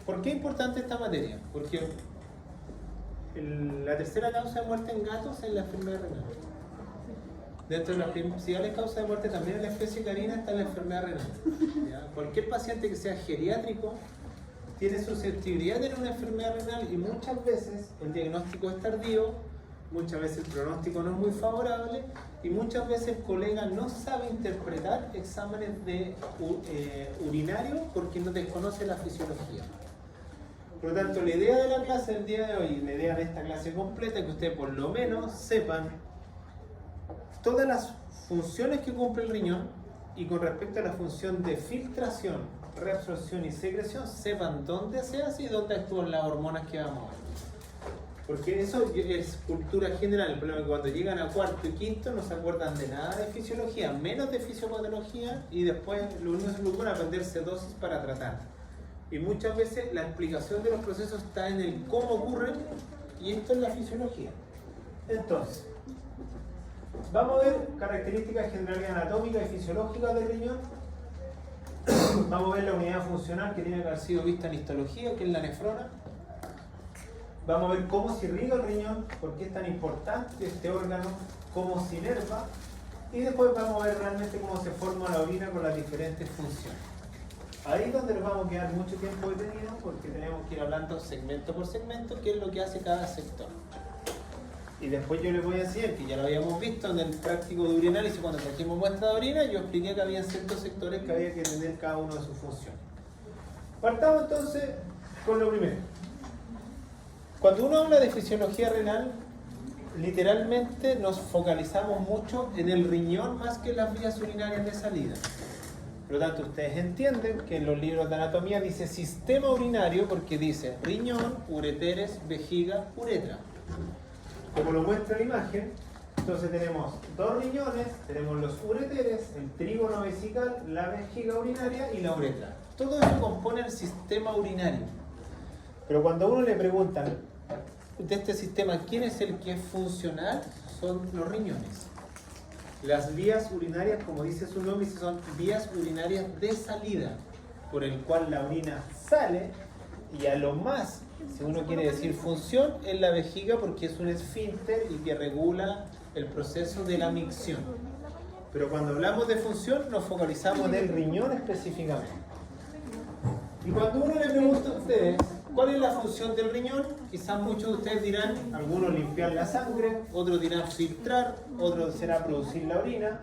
¿Por qué es importante esta materia? Porque la tercera causa de muerte en gatos es la enfermedad renal. Dentro de las principales causas de muerte también en la especie canina está la enfermedad renal. ¿Ya? Cualquier paciente que sea geriátrico tiene susceptibilidad de tener una enfermedad renal y muchas veces el diagnóstico es tardío, muchas veces el pronóstico no es muy favorable y muchas veces el colega no sabe interpretar exámenes de urinario porque no desconoce la fisiología. Por lo tanto, la idea de la clase del día de hoy, la idea de esta clase completa es que ustedes por lo menos sepan todas las funciones que cumple el riñón y con respecto a la función de filtración, reabsorción y secreción, sepan dónde se hace y dónde actúan las hormonas que vamos a ver. Porque eso es cultura general. El problema es que cuando llegan a cuarto y quinto no se acuerdan de nada de fisiología, menos de fisiopatología, y después lo único que se preocupan es aprenderse dosis para tratar. Y muchas veces la explicación de los procesos está en el cómo ocurren, y esto es la fisiología. Entonces, vamos a ver características generales anatómicas y fisiológicas del riñón. Vamos a ver la unidad funcional que tiene que haber sido vista en histología, que es la nefrona. Vamos a ver cómo se irriga el riñón, por qué es tan importante este órgano, cómo se inerva. Y después vamos a ver realmente cómo se forma la orina con las diferentes funciones. Ahí es donde nos vamos a quedar mucho tiempo detenidos porque tenemos que ir hablando segmento por segmento qué es lo que hace cada sector. Y después yo les voy a decir, que ya lo habíamos visto en el práctico de urinálisis cuando trajimos muestra de orina, yo expliqué que había ciertos sectores que había que entender cada uno de sus funciones. Partamos entonces con lo primero. Cuando uno habla de fisiología renal, literalmente nos focalizamos mucho en el riñón más que en las vías urinarias de salida. Por lo tanto, ustedes entienden que en los libros de anatomía dice sistema urinario porque dice riñón, ureteres, vejiga, uretra. Como lo muestra la imagen, entonces tenemos dos riñones, tenemos los ureteres, el trígono vesical, la vejiga urinaria y la uretra. Todo eso compone el sistema urinario. Pero cuando a uno le preguntan de este sistema quién es el que es funcional, son los riñones. Las vías urinarias, como dice su nombre, son vías urinarias de salida, por el cual la orina sale, y a lo más, si uno quiere decir función, es la vejiga porque es un esfínter y que regula el proceso de la micción. Pero cuando hablamos de función nos focalizamos en el riñón específicamente. Y cuando uno le pregunta a ustedes cuál es la función del riñón, quizás muchos de ustedes dirán, algunos limpiar la sangre, otros dirán filtrar, otros será producir la orina,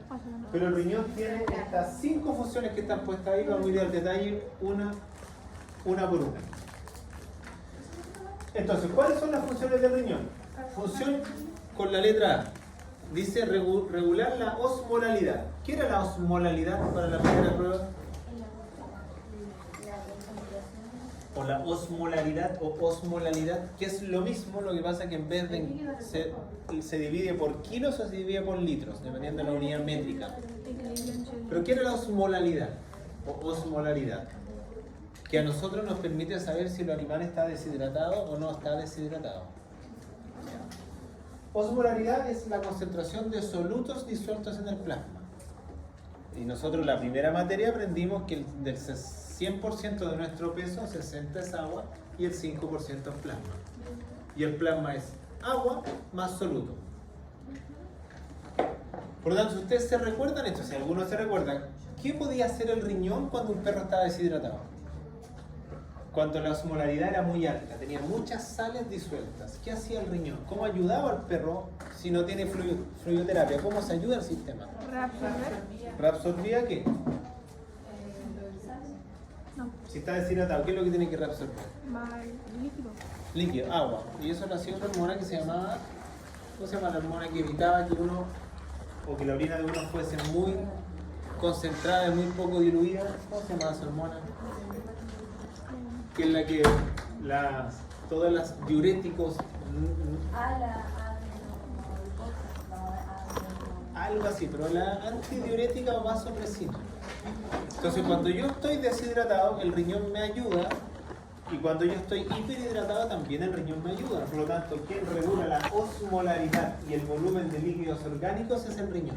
pero el riñón tiene estas 5 funciones que están puestas ahí, vamos a ir al detalle una por una. Entonces, ¿cuáles son las funciones del riñón? Función con la letra A. Dice regular la osmolalidad. ¿Qué era la osmolalidad para la primera prueba? O la osmolaridad o osmolalidad, que es lo mismo, lo que pasa que en vez de se divide por kilos o se divide por litros, dependiendo de la unidad métrica. ¿Pero qué era la osmolalidad o osmolaridad? Que a nosotros nos permite saber si el animal está deshidratado o no está deshidratado. Osmolaridad es la concentración de solutos disueltos en el plasma. Y nosotros la primera materia aprendimos que del 100% de nuestro peso, 60% es agua y el 5% es plasma. Y el plasma es agua más soluto. Por lo tanto, si ustedes se recuerdan esto, si algunos se recuerdan, ¿qué podía hacer el riñón cuando un perro estaba deshidratado? Cuando la osmolaridad era muy alta, tenía muchas sales disueltas. ¿Qué hacía el riñón? ¿Cómo ayudaba al perro si no tiene fluidoterapia? ¿Cómo se ayuda al sistema? ¿Reabsorbía qué? No. Si está deshidratado, ¿qué es lo que tiene que reabsorber? Líquido. Líquido, agua. Y eso lo hacía una hormona que se llamaba, ¿cómo se llama la hormona que evitaba que uno, o que la orina de uno fuese muy concentrada y muy poco diluida? ¿Cómo se llama esa hormona? Que es la que todas las diuréticos, algo así, pero la antidiurética va sobre sí. Entonces cuando yo estoy deshidratado, el riñón me ayuda, y cuando yo estoy hiperhidratado también el riñón me ayuda. Por lo tanto, quien regula la osmolaridad y el volumen de líquidos orgánicos es el riñón.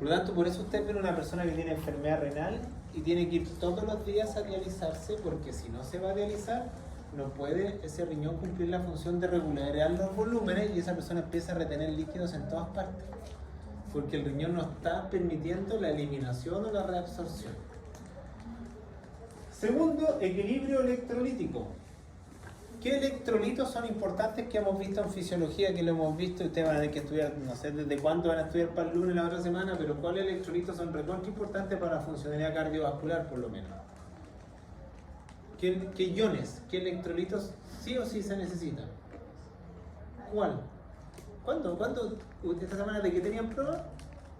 Por lo tanto, por eso usted ve una persona que tiene enfermedad renal y tiene que ir todos los días a dializarse, porque si no se va a dializar, no puede ese riñón cumplir la función de regular los volúmenes y esa persona empieza a retener líquidos en todas partes, porque el riñón no está permitiendo la eliminación o la reabsorción. Segundo, equilibrio electrolítico. ¿Qué electrolitos son importantes que hemos visto en fisiología, que lo hemos visto? Ustedes van a tener que estudiar, no sé desde cuándo van a estudiar para el lunes la otra semana, pero ¿cuáles electrolitos son recontra importantes para la funcionalidad cardiovascular, por lo menos? ¿Qué iones, qué electrolitos sí o sí se necesitan? ¿Cuál? ¿Cuándo? ¿Esta semana de qué tenían prueba?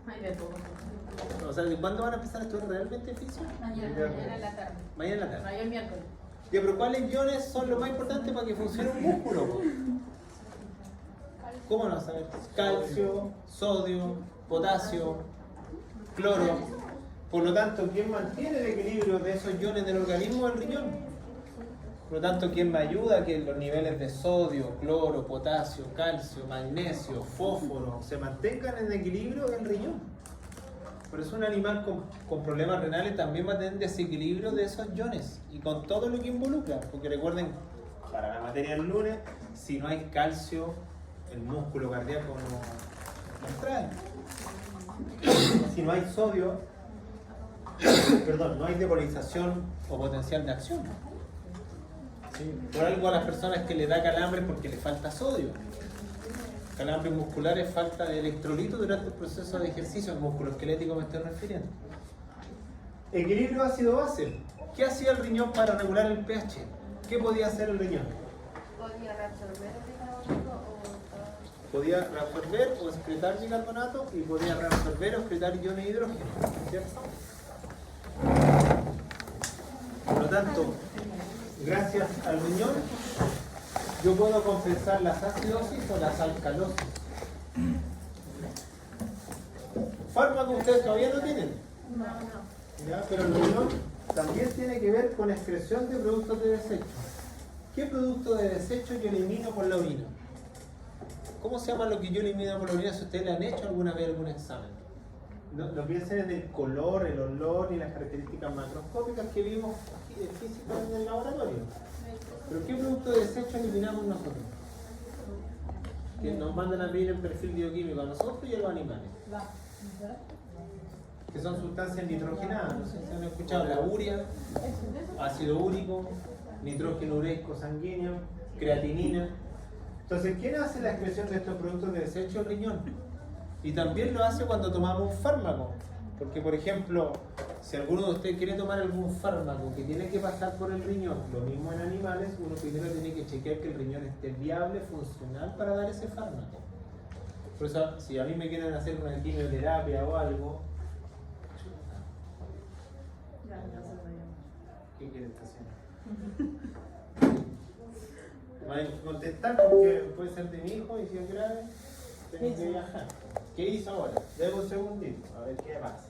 Hay de todo. O sea, ¿de cuándo van a empezar a estudiar realmente fisio? Mañana en la tarde. Mañana en la tarde. Mañana el miércoles. Ya, pero ¿cuáles iones son los más importantes para que funcione un músculo? Po? ¿Cómo no saber? Calcio, sodio, potasio, cloro. Por lo tanto, ¿quién mantiene el equilibrio de esos iones del organismo es el riñón? Por lo tanto, ¿quién me ayuda a que los niveles de sodio, cloro, potasio, calcio, magnesio, fósforo se mantengan en equilibrio? Es el riñón. Por eso un animal con problemas renales también va a tener desequilibrio de esos iones y con todo lo que involucra. Porque recuerden, para la materia del lunes, si no hay calcio, el músculo cardíaco no trae. Si no hay sodio, no hay depolarización o potencial de acción. ¿Sí? Por algo a las personas que le da calambre porque le falta sodio. Calambres musculares, falta de electrolitos durante el proceso de ejercicio, el músculo esquelético me estoy refiriendo. Equilibrio ácido-base. ¿Qué hacía el riñón para regular el pH? ¿Qué podía hacer el riñón? ¿Podía reabsorber el bicarbonato o...? Podía reabsorber o excretar bicarbonato y podía reabsorber o excretar iones de hidrógeno, ¿cierto? Por lo tanto, gracias al riñón, yo puedo compensar las acidosis o las alcalosis. ¿Fármacos ustedes todavía no tienen? No. ¿Ya? Pero el riñón también tiene que ver con excreción de productos de desecho. ¿Qué producto de desecho yo elimino por la orina? ¿Cómo se llama lo que yo elimino por la orina si ustedes le han hecho alguna vez algún examen? No piensen en el color, el olor y las características macroscópicas que vimos físicas en el laboratorio. ¿Pero qué producto de desecho eliminamos nosotros? Que nos mandan a pedir el perfil bioquímico a nosotros y a los animales. Que son sustancias nitrogenadas, no sé si han escuchado, la urea, ácido úrico, nitrógeno ureico sanguíneo, creatinina. Entonces, ¿quién hace la excreción de estos productos de desecho? El riñón. Y también lo hace cuando tomamos un fármaco. Porque, por ejemplo, si alguno de ustedes quiere tomar algún fármaco que tiene que pasar por el riñón, lo mismo en animales, uno primero tiene que chequear que el riñón esté viable, funcional para dar ese fármaco. Por eso, si a mí me quieren hacer una quimioterapia o algo, ¿qué quieren hacer? Van a contestar porque puede ser de mi hijo y si es grave, tengo que viajar. ¿Qué hizo ahora? Debo un segundito, a ver qué pasa.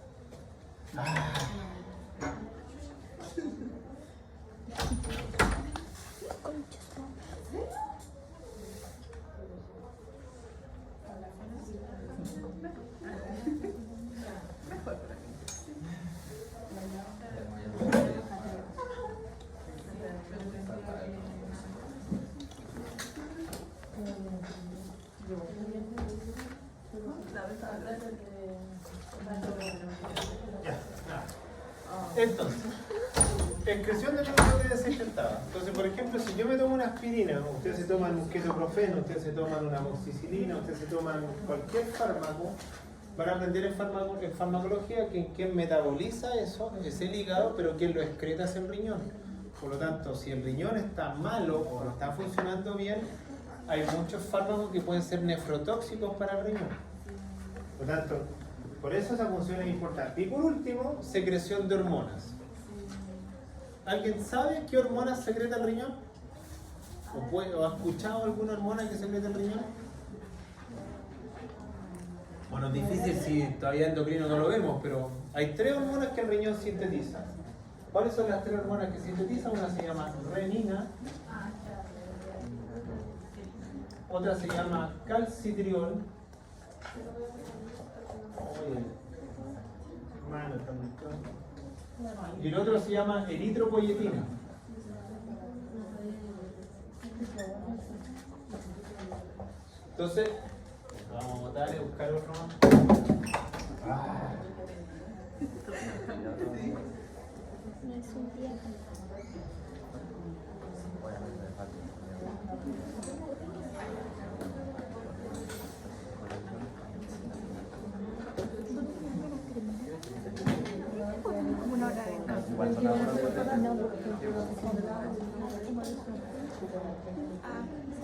Entonces, excreción de productos de desecho estaba. Entonces, por ejemplo, si yo me tomo una aspirina, ustedes se toman un ketoprofeno, ustedes se toman una amoxicilina, ustedes se toman cualquier fármaco, van a aprender en farmacología que quien metaboliza eso es el hígado, pero quien lo excreta es el riñón. Por lo tanto, si el riñón está malo o no está funcionando bien, hay muchos fármacos que pueden ser nefrotóxicos para el riñón. Por lo tanto, por eso esa función es importante. Y por último, secreción de hormonas. ¿Alguien sabe qué hormonas secreta el riñón? ¿O ha escuchado alguna hormona que secreta el riñón? Bueno, es difícil si todavía endocrino no lo vemos, pero hay 3 hormonas que el riñón sintetiza. ¿Cuáles son las 3 hormonas que sintetiza? Una se llama renina, otra se llama calcitriol, Mano, está muy claro. Y el otro se llama eritropoyetina. Entonces, vamos a botar y buscar otro más. No es un día. Una hora de descanso. No,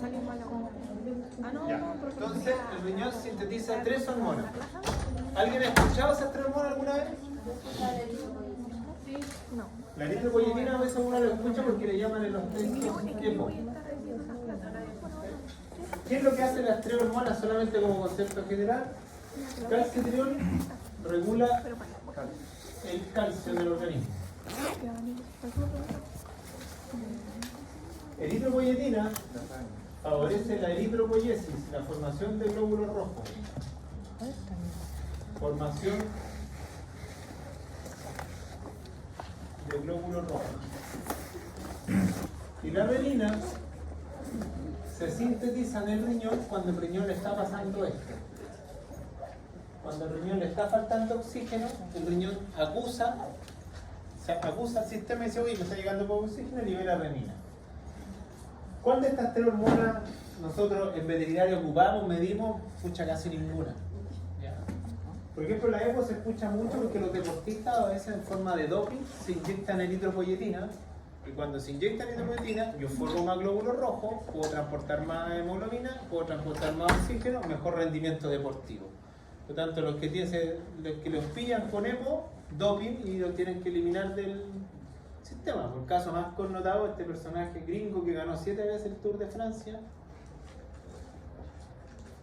salió malo. No, Ya. no, porque Entonces, el riñón sintetiza 3 hormonas. ¿Alguien ha escuchado esas 3 hormonas alguna vez? no. La eritropoyetina a veces uno lo escucha porque le llaman en los 3 tiempos. ¿Qué es lo que hacen las 3 hormonas solamente como concepto general? Calcitriol regula el calcio del organismo. Eritropoyetina favorece la eritropoiesis, la formación de glóbulos rojos. Formación de glóbulos rojos. Y la renina se sintetiza en el riñón cuando el riñón le está pasando esto. Cuando el riñón le está faltando oxígeno, el riñón acusa al sistema y dice, oye, me está llegando poco oxígeno y libera renina. ¿Cuál de estas 3 hormonas nosotros en veterinario ocupamos, medimos? Pucha, casi ninguna. ¿Ya? Por ejemplo, la EPO se escucha mucho porque los deportistas a veces en forma de doping se inyectan eritropoyetina. Y cuando se inyecta eritropoyetina, yo formo más glóbulos rojos, puedo transportar más hemoglobina, puedo transportar más oxígeno, mejor rendimiento deportivo. Por lo tanto, los que los pillan con EPO, doping, y los tienen que eliminar del sistema. Por el caso más connotado, este personaje gringo que ganó 7 veces el Tour de Francia,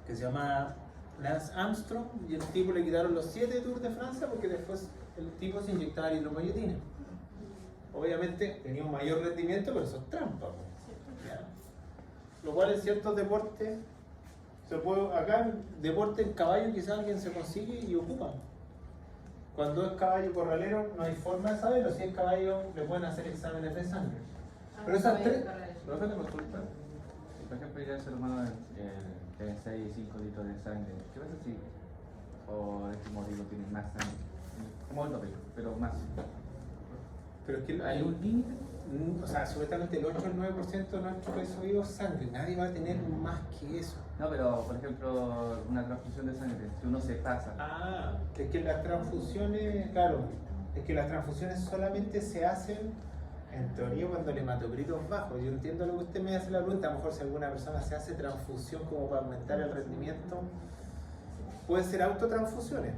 que se llama Lance Armstrong, y el tipo le quitaron los 7 Tours de Francia porque después el tipo se inyectaba eritropoyetina. Obviamente tenía un mayor rendimiento, pero eso es trampa. ¿Ya? Lo cual en ciertos deportes se puede, acá en deporte en caballo quizás alguien se consigue y ocupa. Cuando es caballo corralero no hay forma de saberlo, si es caballo le pueden hacer exámenes de sangre. Pero esas 3... Profe, te consulta. Si por ejemplo ya el ser humano tiene 6 y 5 litros de sangre, ¿qué pasa si o este modelo tiene más sangre? Como el doble, pero más. Pero es que ¿Hay un límite? O sea, supuestamente el 8 o el 9% de nuestro peso vivo es sangre, nadie va a tener más que eso. No, pero por ejemplo, una transfusión de sangre, si uno se pasa. Ah, es que las transfusiones, claro, es que las transfusiones solamente se hacen en teoría cuando el hematocrito es bajo. Yo entiendo lo que usted me hace la pregunta, a lo mejor si alguna persona se hace transfusión como para aumentar el rendimiento, pueden ser autotransfusiones.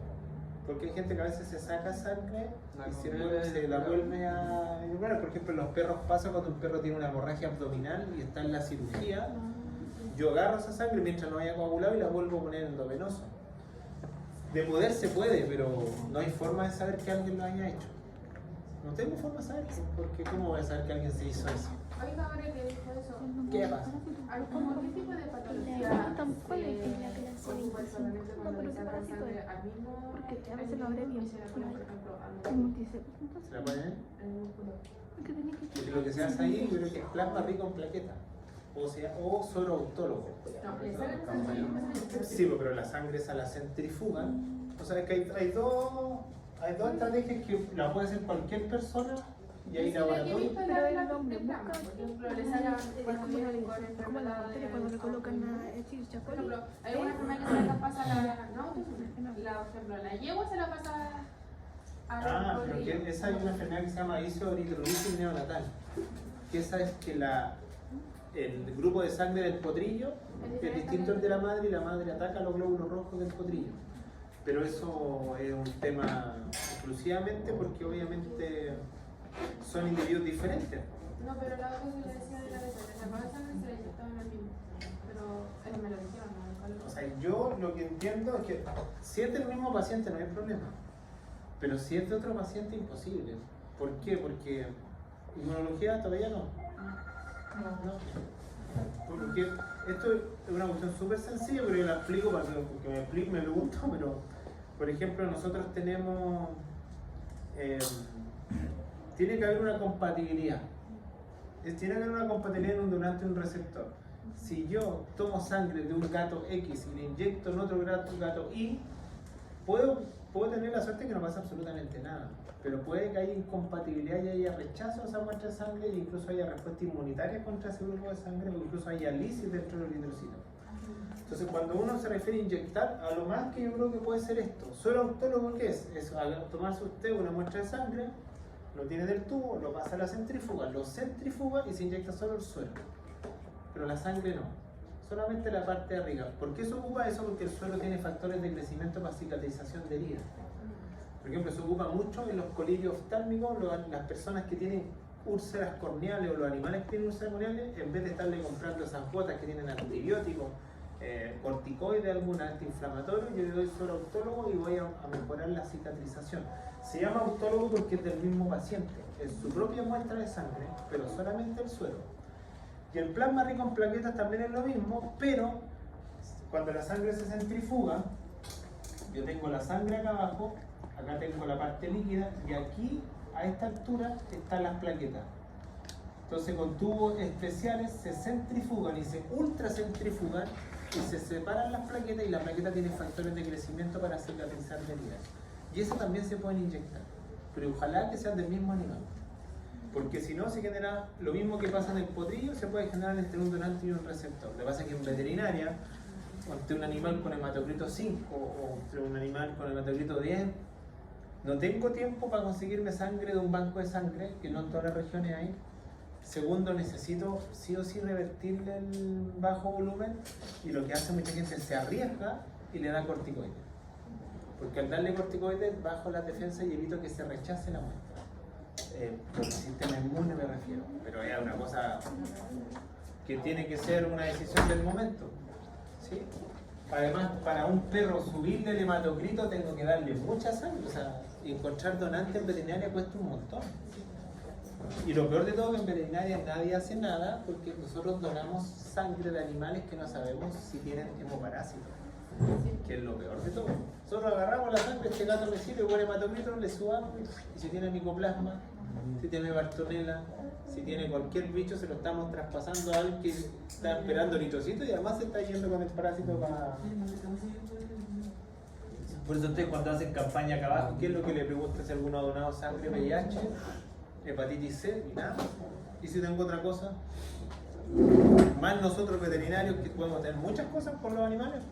Porque hay gente que a veces se saca sangre y se la vuelve a... Bueno, por ejemplo, en los perros pasa cuando un perro tiene una hemorragia abdominal y está en la cirugía. Yo agarro esa sangre mientras no haya coagulado y la vuelvo a poner endovenoso. De poder se puede, pero no hay forma de saber que alguien lo haya hecho. No tengo forma de saber, porque ¿cómo voy a saber que alguien se hizo eso? Oiga, ahora que dijo eso, ¿Qué pasa? ¿cómo qué tipo de patología Tampoco le tenía que la ocupa el solamente No, cuando pero le ese sacan parásito sangre es. al mismo Porque a veces lo habré bien. y se la ponen, por ejemplo, al Como dice, ¿Se la ponen? el músculo? porque tenía que Porque lo que se hace ahí yo creo que es plasma rico en plaqueta. O sea, o solo autólogo. No, le sacan esa sangre. Sí, pero la sangre esa la centrifugan. O sea, es que hay dos estrategias que la puede hacer cualquier persona y hay laboratorios. Pero el hombre busca Por ejemplo, le sacan cuando vienen con como la enfermedades bacteria cuando le colocan a decir Por chacoli. ejemplo, hay una enfermedad que se la pasa por ejemplo, la yegua se la pasa a Pero que esa hay una enfermedad que se llama isoeritrolisis neonatal. Que esa es que el grupo de sangre del potrillo es distinto al de la madre y la madre ataca los glóbulos rojos del potrillo. Pero eso es un tema exclusivamente porque obviamente son individuos diferentes. No, pero la otra que le decía de la vez, le sacaba sangre y se la inyectaba en el mismo. Pero me lo dijeron, ¿no? O sea, yo lo que entiendo es que si es del mismo paciente no hay problema. Pero si es de otro paciente, imposible. ¿Por qué? Porque inmunología todavía no. Porque esto es una cuestión súper sencilla, pero yo la explico para que me pregunto, pero por ejemplo nosotros tenemos tiene que haber una compatibilidad. Tiene que haber una compatibilidad en un donante y un receptor. Si yo tomo sangre de un gato X y le inyecto en otro gato Y, puedo tener la suerte que no pasa absolutamente nada. Pero puede que haya incompatibilidad y haya rechazo a esa muestra de sangre e incluso haya respuesta inmunitaria contra ese grupo de sangre o incluso haya lisis dentro del eritrocito. Entonces, cuando uno se refiere a inyectar, a lo más que yo creo que puede ser esto. Suero autólogo, ¿qué es? Es tomarse usted una muestra de sangre, lo tiene del tubo, lo pasa a la centrífuga, lo centrifuga y se inyecta solo el suero. Pero la sangre no, solamente la parte de arriba. ¿Por qué se ocupa eso? Porque el suero tiene factores de crecimiento para cicatrización de heridas. Por ejemplo, se ocupa mucho en los colibrios oftálmicos, las personas que tienen úlceras corneales o los animales que tienen úlceras corneales, en vez de estarle comprando esas gotas que tienen antibióticos, corticoides, algún antiinflamatorio, yo le doy suero autólogo y voy a mejorar la cicatrización. Se llama autólogo porque es del mismo paciente, es su propia muestra de sangre, pero solamente el suero. Y el plasma rico en plaquetas también es lo mismo, pero cuando la sangre se centrifuga, yo tengo la sangre acá abajo, acá tengo la parte líquida y aquí, a esta altura, están las plaquetas. Entonces con tubos especiales se centrifugan y se ultracentrifugan y se separan las plaquetas y la plaqueta tiene factores de crecimiento para cicatrizar de heridas. Y eso también se pueden inyectar, pero ojalá que sean del mismo animal. Porque si no se genera lo mismo que pasa en el potrillo, se puede generar entre un donante y un receptor. Lo que pasa es que en veterinaria, ante un animal con hematocrito 5 o entre un animal con hematocrito 10, no tengo tiempo para conseguirme sangre de un banco de sangre, que no en todas las regiones hay. Segundo, necesito sí o sí revertirle el bajo volumen y lo que hace mucha gente se arriesga y le da corticoides. Porque al darle corticoides bajo las defensas y evito que se rechace la muestra. Por el sistema inmune me refiero, pero es una cosa que tiene que ser una decisión del momento, ¿sí? Además, para un perro subirle el hematocrito tengo que darle mucha sangre, o sea, encontrar donantes en veterinaria cuesta un montón. Y lo peor de todo es que en veterinaria nadie hace nada porque nosotros donamos sangre de animales que no sabemos si tienen hemoparásitos, que es lo peor de todo. Nosotros agarramos la sangre, este gato me sirve, buen hematocrito, le subamos y si tiene micoplasma, si tiene bartonella, si tiene cualquier bicho, se lo estamos traspasando a alguien que está esperando eritrocito y además se está yendo con el parásito para... Por eso ustedes cuando hacen campaña acá abajo, ¿qué es lo que le pregunta si alguno ha donado sangre, VIH, hepatitis C y nada? ¿Y si tengo otra cosa? Más nosotros veterinarios que podemos tener muchas cosas por los animales.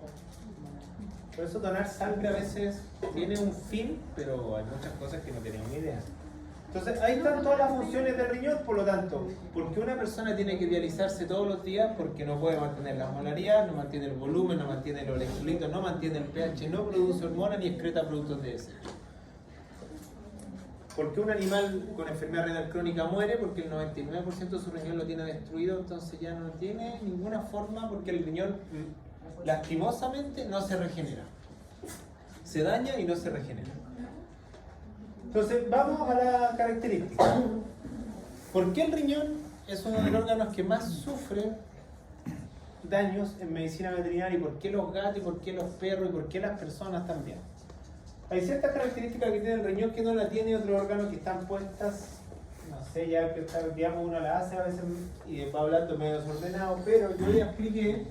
Por eso donar sangre a veces tiene un fin, pero hay muchas cosas que no tenemos ni idea. Entonces ahí están todas las funciones del riñón, por lo tanto, porque una persona tiene que dializarse todos los días porque no puede mantener la osmolaridad, no mantiene el volumen, no mantiene los electrolitos, no mantiene el pH, no produce hormonas ni excreta productos de desecho. ¿Por qué un animal con enfermedad renal crónica muere? Porque el 99% de su riñón lo tiene destruido, entonces ya no tiene ninguna forma porque el riñón lastimosamente no se regenera. Se daña y no se regenera. Entonces vamos a la característica. ¿Por qué el riñón es uno de los órganos que más sufre daños en medicina veterinaria? ¿Y por qué los gatos? ¿Y por qué los perros? ¿Y por qué las personas también? Hay ciertas características que tiene el riñón que no la tiene otro órgano que están puestas, no sé, ya que digamos uno la hace a veces y va hablando medio desordenado, pero yo ya expliqué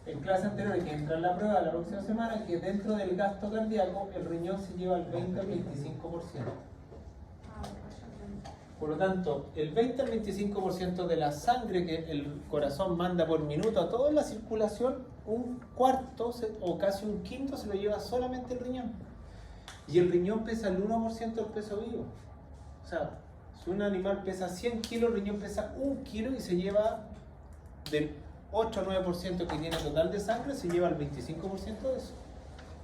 en clase anterior que entra en la prueba la próxima semana que dentro del gasto cardíaco el riñón se lleva el 20 al 25%. Por lo tanto, el 20 al 25% de la sangre que el corazón manda por minuto a toda la circulación, un cuarto o casi un quinto se lo lleva solamente el riñón. Y el riñón pesa el 1% del peso vivo. O sea, si un animal pesa 100 kilos, el riñón pesa 1 kilo y se lleva del 8 o 9% que tiene total de sangre, se lleva el 25% de eso.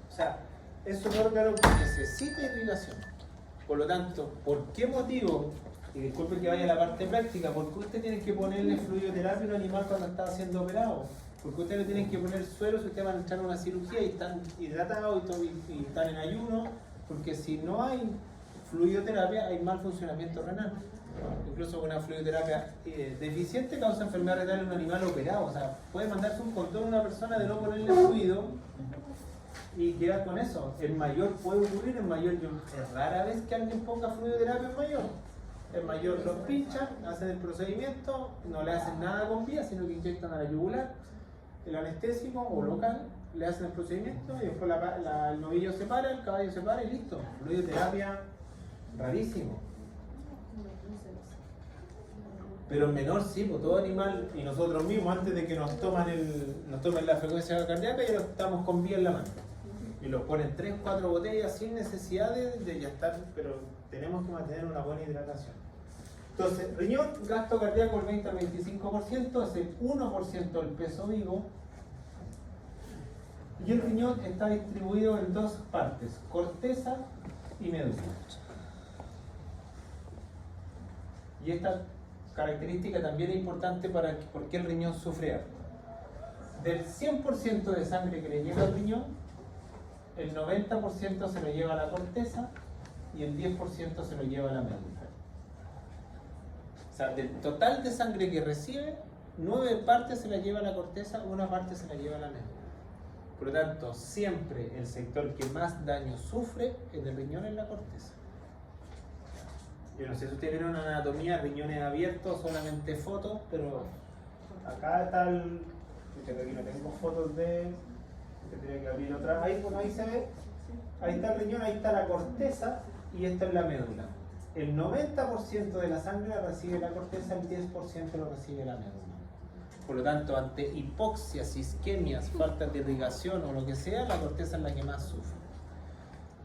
O sea, es un órgano que necesita irrigación. Por lo tanto, ¿por qué motivo? Y disculpe que vaya a la parte práctica, ¿por qué usted tiene que ponerle fluidoterapia a un animal cuando está siendo operado? Porque usted le tiene que poner suero si usted va a entrar a una cirugía y están hidratados y están en ayuno, porque si no hay fluidoterapia hay mal funcionamiento renal. Incluso una fluidoterapia deficiente causa enfermedad renal en un animal operado. O sea, puede mandarse un condón a una persona de no ponerle fluido y queda con eso. El mayor puede ocurrir, el mayor es rara vez que alguien ponga fluidoterapia en mayor. El mayor los pinchan, hacen el procedimiento, no le hacen nada con vía, sino que inyectan a la yugular el anestésico o local, le hacen el procedimiento y después el novillo se para, el caballo se para y listo. Fluidoterapia, rarísimo. Pero en menor sí, pues todo animal y nosotros mismos antes de que nos tomen la frecuencia cardíaca ya lo estamos con vía en la mano. Y los ponen 3 o 4 botellas sin necesidad de ya estar, pero tenemos que mantener una buena hidratación. Entonces, riñón, gasto cardíaco el 20 al 25%, es el 1% del peso vivo. Y el riñón está distribuido en 2 partes, corteza y médula. Y esta característica también es importante para por qué el riñón sufre harto. Del 100% de sangre que le llega al riñón, el 90% se lo lleva a la corteza y el 10% se lo lleva a la médula. O sea, del total de sangre que recibe, 9 partes se la lleva a la corteza, 1 parte se la lleva a la médula. Por lo tanto, siempre el sector que más daño sufre en el riñón es la corteza. Yo no sé si ustedes vieron una anatomía, riñones abiertos, solamente fotos, pero acá está el... Aquí no tengo fotos de... Tendría que abrir otra. Ahí, bueno, ahí se ve. Ahí está el riñón, ahí está la corteza y esta es la médula. El 90% de la sangre la recibe la corteza, el 10% lo recibe la médula. Por lo tanto, ante hipoxias, isquemias, falta de irrigación o lo que sea, la corteza es la que más sufre.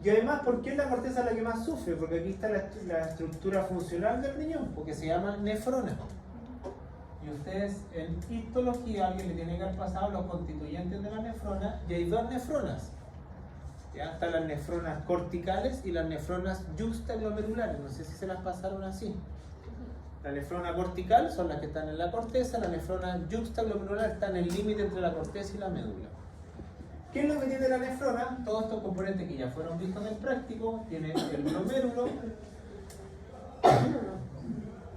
Y además, ¿por qué la corteza es la que más sufre? Porque aquí está la estructura funcional del riñón, porque se llama nefrona. Y ustedes en histología, alguien le tiene que haber pasado los constituyentes de la nefrona, y hay 2 nefronas. Ya están las nefronas corticales y las nefronas yuxtaglomerulares. No sé si se las pasaron así. La nefrona cortical son las que están en la corteza, la nefrona yuxtaglomerular está en el límite entre la corteza y la médula. ¿Qué es lo que tiene la nefrona? Todos estos componentes que ya fueron vistos en el práctico. Tiene el glomérulo,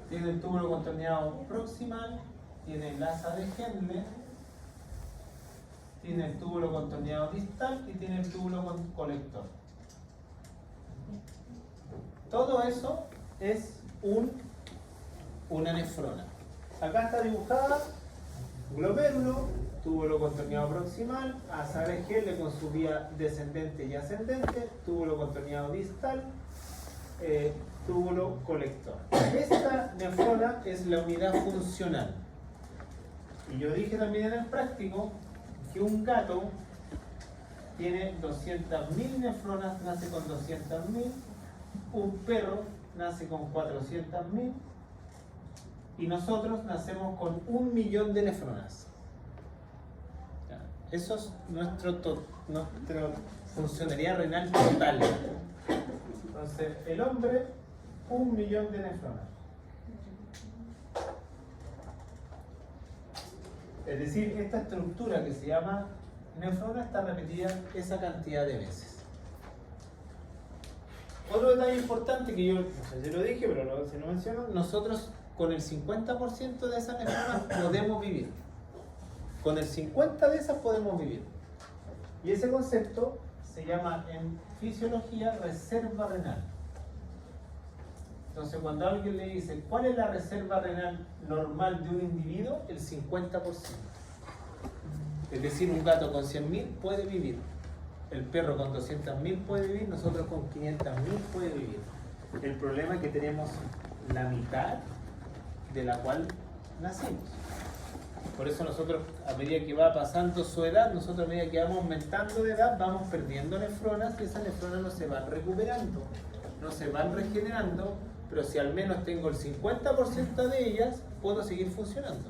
tiene el túbulo contorneado proximal, tiene el asa de Henle, tiene el túbulo contorneado distal y tiene el túbulo colector. Todo eso es una nefrona. Acá está dibujada glomérulo, túbulo contorneado proximal, asa de Henle con su vía descendente y ascendente, túbulo contorneado distal, túbulo colector. Esta nefrona es la unidad funcional. Y yo dije también en el práctico que un gato tiene 200.000 nefronas, nace con 200.000, un perro nace con 400.000 y nosotros nacemos con 1.000.000 de nefronas. Eso es nuestra funcionalidad renal total. Entonces, el hombre, 1.000.000 de nefronas. Es decir, esta estructura que se llama nefrona está repetida esa cantidad de veces. Otro detalle importante que yo, no sé si lo dije, pero si no menciono, nosotros con el 50% de esas nefronas podemos vivir. Con el 50% de esas podemos vivir. Y ese concepto se llama en fisiología reserva renal. Entonces, cuando alguien le dice ¿cuál es la reserva renal normal de un individuo? El 50%. Es decir, un gato con 100.000 puede vivir, el perro con 200.000 puede vivir, nosotros con 500.000 puede vivir. El problema es que tenemos la mitad de la cual nacimos. Por eso nosotros, a medida que va pasando su edad, nosotros a medida que vamos aumentando de edad, vamos perdiendo nefronas y esas nefronas no se van recuperando, no se van regenerando, pero si al menos tengo el 50% de ellas, puedo seguir funcionando.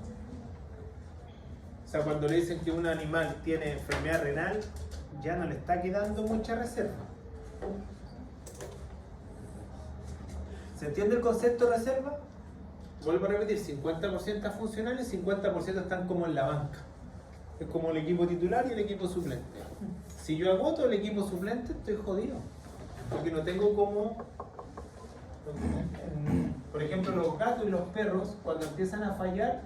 O sea, cuando le dicen que un animal tiene enfermedad renal, ya no le está quedando mucha reserva. ¿Se entiende el concepto de reserva? Vuelvo a repetir, 50% funcionales, 50% están como en la banca. Es como el equipo titular y el equipo suplente. Si yo agoto el equipo suplente, estoy jodido. Porque no tengo como... Por ejemplo, los gatos y los perros, cuando empiezan a fallar,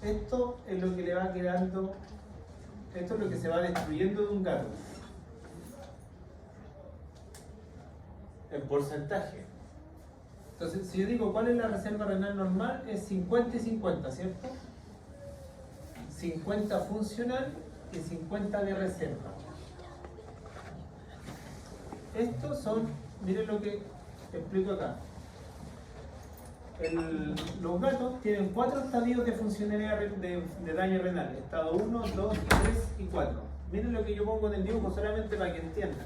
esto es lo que le va quedando Esto es lo que se va destruyendo de un gato. En porcentaje. Entonces, si yo digo cuál es la reserva renal normal, es 50 y 50, ¿cierto? 50 funcional y 50 de reserva. Estos son, miren lo que explico acá. Los gatos tienen 4 estadios de funcionalidad de daño renal. Estado 1, 2, 3 y 4. Miren lo que yo pongo en el dibujo solamente para que entiendan.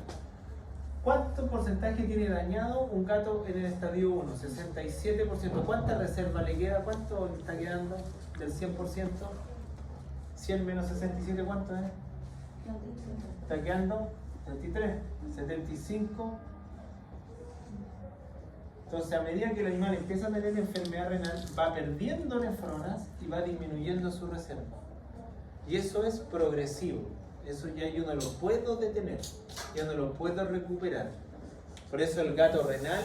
¿Cuánto porcentaje tiene dañado un gato en el estadio 1? 67%. ¿Cuánta reserva le queda? ¿Cuánto le está quedando del 100%? 100 menos 67, ¿cuánto es? Está quedando 33, 75. Entonces, a medida que el animal empieza a tener enfermedad renal, va perdiendo nefronas y va disminuyendo su reserva. Y eso es progresivo. Eso ya yo no lo puedo detener, ya no lo puedo recuperar. Por eso el gato renal,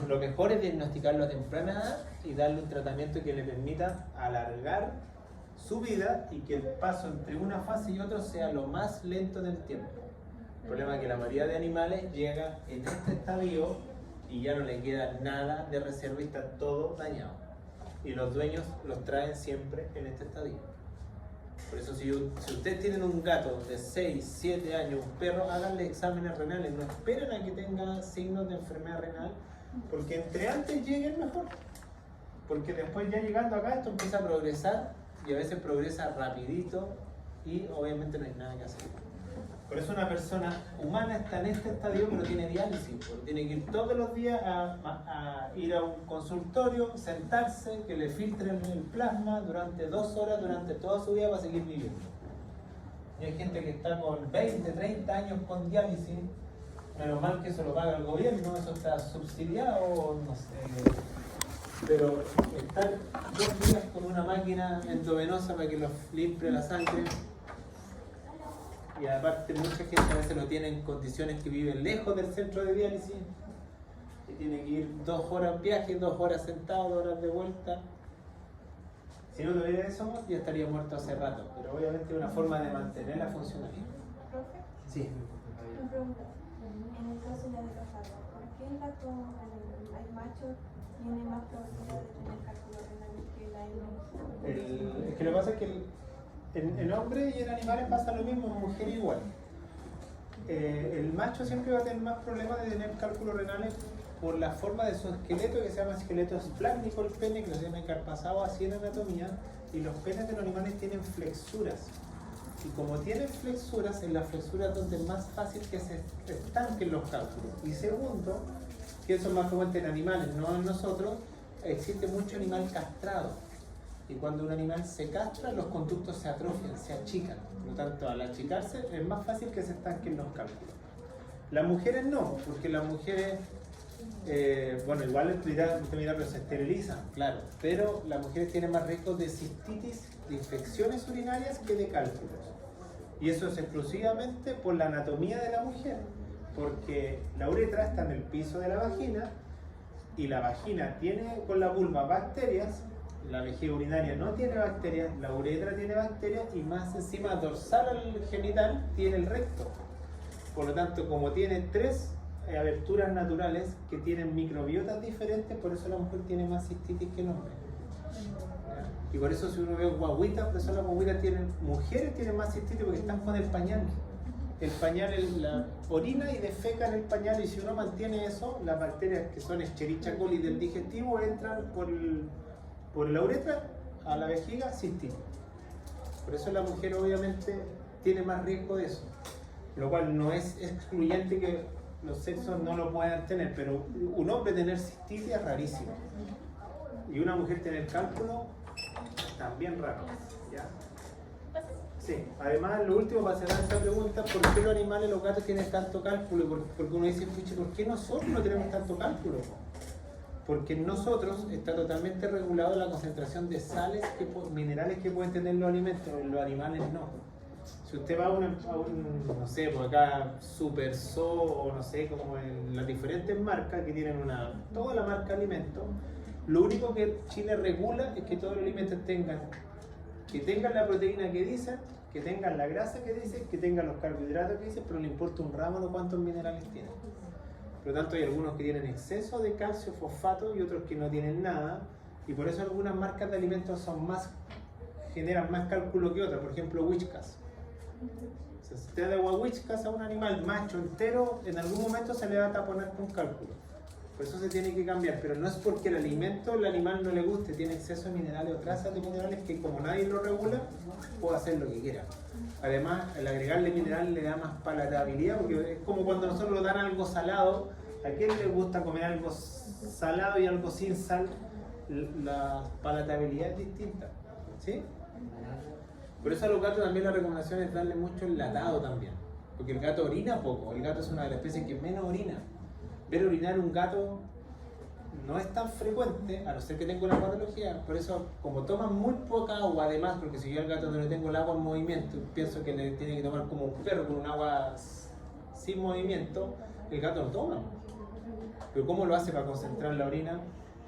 lo mejor es diagnosticarlo a temprana edad y darle un tratamiento que le permita alargar su vida y que el paso entre una fase y otra sea lo más lento del tiempo. El problema es que la mayoría de animales llega en este estadio y ya no le queda nada de reserva y está todo dañado. Y los dueños los traen siempre en este estadio. Por eso si ustedes tienen un gato de 6, 7 años, un perro, háganle exámenes renales, no esperen a que tenga signos de enfermedad renal, porque entre antes lleguen mejor. Porque después ya llegando acá esto empieza a progresar y a veces progresa rapidito y obviamente no hay nada que hacer. Por eso una persona humana está en este estadio pero tiene diálisis, porque tiene que ir todos los días a ir a un consultorio, sentarse, que le filtren el plasma durante 2 horas, durante toda su vida para seguir viviendo. Y hay gente que está con 20, 30 años con diálisis, menos mal que eso lo paga el gobierno, eso está subsidiado, no sé. Pero estar 2 días con una máquina endovenosa para que los limpie la sangre. Y aparte mucha gente a veces lo tiene en condiciones que viven lejos del centro de diálisis y tiene que ir 2 horas viaje, 2 horas sentado, 2 horas de vuelta. Si no tuviera eso, ya estaría muerto hace rato, pero obviamente es una forma de mantenerla funcionando. ¿Profe? Sí. Una pregunta. En el caso ya de los gatos, ¿por qué el gato, el macho, tiene más probabilidad de tener cálculo renal que la hembra? Es que lo que pasa es que en hombres y en animales pasa lo mismo, en mujeres igual. El macho siempre va a tener más problemas de tener cálculos renales por la forma de su esqueleto, que se llama esqueleto esplácnico, el pene, que lo tiene carpazado así en anatomía, y los penes de los animales tienen flexuras. Y como tienen flexuras, en las flexuras donde es más fácil que se estanquen los cálculos. Y segundo, que eso es más frecuente en animales, no en nosotros, existe mucho animal castrado. Y cuando un animal se castra, los conductos se atrofian, se achican. Por lo tanto, al achicarse, es más fácil que se estanquen los cálculos. Las mujeres no, porque las mujeres, bueno, igual pero se esterilizan, claro. Pero las mujeres tienen más riesgo de cistitis, de infecciones urinarias que de cálculos. Y eso es exclusivamente por la anatomía de la mujer, porque la uretra está en el piso de la vagina y la vagina tiene con la vulva bacterias. La vejiga urinaria no tiene bacterias, la uretra tiene bacterias y más encima dorsal al genital tiene el recto. Por lo tanto, como tiene 3 aberturas naturales que tienen microbiotas diferentes, por eso la mujer tiene más cistitis que el hombre. Y por eso si uno ve guaguitas, por eso las guaguitas mujeres tienen más cistitis porque están con el pañal. El pañal es la orina y defeca en el pañal, y si uno mantiene eso, las bacterias que son Escherichia coli del digestivo entran por la uretra a la vejiga cistitis. Por eso la mujer obviamente tiene más riesgo de eso, lo cual no es excluyente que los sexos no lo puedan tener, pero un hombre tener cistitis es rarísimo y una mujer tener cálculo también raro, ¿ya? Sí, además lo último para cerrar esta pregunta, ¿por qué los animales, los gatos tienen tanto cálculo? Porque uno dice, ¿por qué nosotros no tenemos tanto cálculo? Porque en nosotros está totalmente regulado la concentración de sales, minerales que pueden tener los alimentos, en los animales no. Si usted va a un no sé, por acá Super So o no sé, como en las diferentes marcas que tienen toda la marca alimentos, lo único que Chile regula es que todos los alimentos tengan que tengan la proteína que dicen, que tengan la grasa que dicen, que tengan los carbohidratos que dicen, pero le importa un rábano cuántos minerales tienen. Por lo tanto, hay algunos que tienen exceso de calcio, fosfato y otros que no tienen nada, y por eso algunas marcas de alimentos generan más cálculo que otras. Por ejemplo, Whiskas. Si usted da Whiskas a un animal macho entero, en algún momento se le va a taponar con cálculo. Por eso se tiene que cambiar, pero no es porque el alimento al animal no le guste, tiene exceso de minerales o trazas de minerales que como nadie lo regula, puede hacer lo que quiera. Además, el agregarle minerales le da más palatabilidad, porque es como cuando nosotros nos dan algo salado. ¿A quién le gusta comer algo salado y algo sin sal? La palatabilidad es distinta, ¿sí? Por eso a los gatos también la recomendación es darle mucho enlatado también, porque el gato orina poco, el gato es una de las especies que menos orina. Ver orinar un gato no es tan frecuente, a no ser que tenga una patología. Por eso, como toman muy poca agua, además, porque si yo al gato no le tengo el agua en movimiento, pienso que le tiene que tomar como un perro con un agua sin movimiento, el gato no toma. Pero ¿cómo lo hace para concentrar la orina?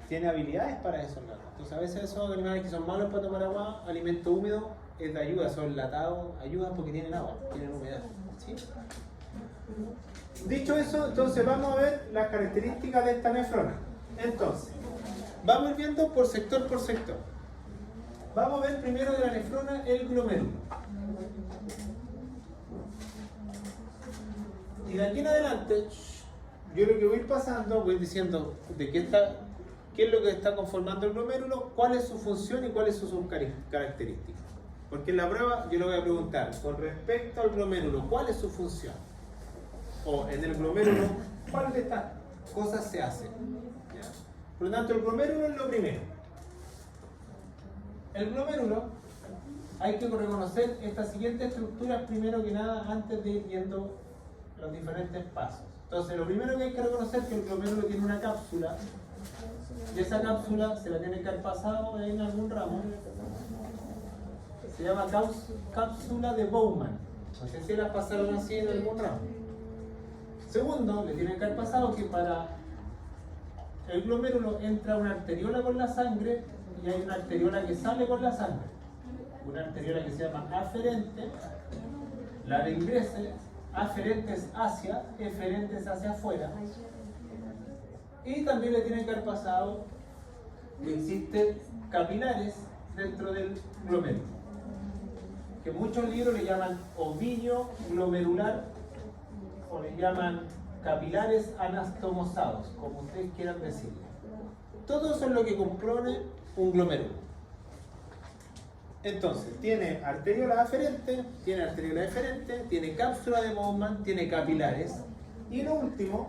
Tiene habilidades para eso el gato. Entonces a veces esos animales que son malos para tomar agua, alimento húmedo, es de ayuda, son enlatados, ayudan porque tienen agua, tienen humedad, ¿sí? Dicho eso, entonces vamos a ver las características de esta nefrona. Entonces, vamos a ir viendo por sector. Vamos a ver primero de la nefrona el glomérulo. Y de aquí en adelante, yo lo que voy a ir pasando, voy diciendo de qué es lo que está conformando el glomérulo, cuál es su función y cuáles son sus características. Porque en la prueba yo le voy a preguntar, con respecto al glomérulo, ¿cuál es su función? O en el glomérulo, ¿cuál de estas cosas se hace? ¿Ya? Por lo tanto, el glomérulo es lo primero. El glomérulo, hay que reconocer estas siguientes estructuras primero que nada antes de ir viendo los diferentes pasos. Entonces, lo primero que hay que reconocer es que el glomérulo tiene una cápsula, y esa cápsula se la tiene que haber pasado en algún ramo. Se llama cápsula de Bowman. No sé si las pasaron así en algún ramo. Segundo, le tiene que haber pasado que para el glomérulo entra una arteriola con la sangre y hay una arteriola que sale con la sangre. Una arteriola que se llama aferente, la de ingrese, aferente es hacia, eferente es hacia afuera. Y también le tiene que haber pasado que existen capilares dentro del glomérulo, que muchos libros le llaman ovillo glomerular o le llaman capilares anastomosados, como ustedes quieran decirlo. Todo eso es lo que compone un glomérulo. Entonces, tiene arteriola aferente, tiene arteriola eferente, tiene cápsula de Bowman, tiene capilares y lo último,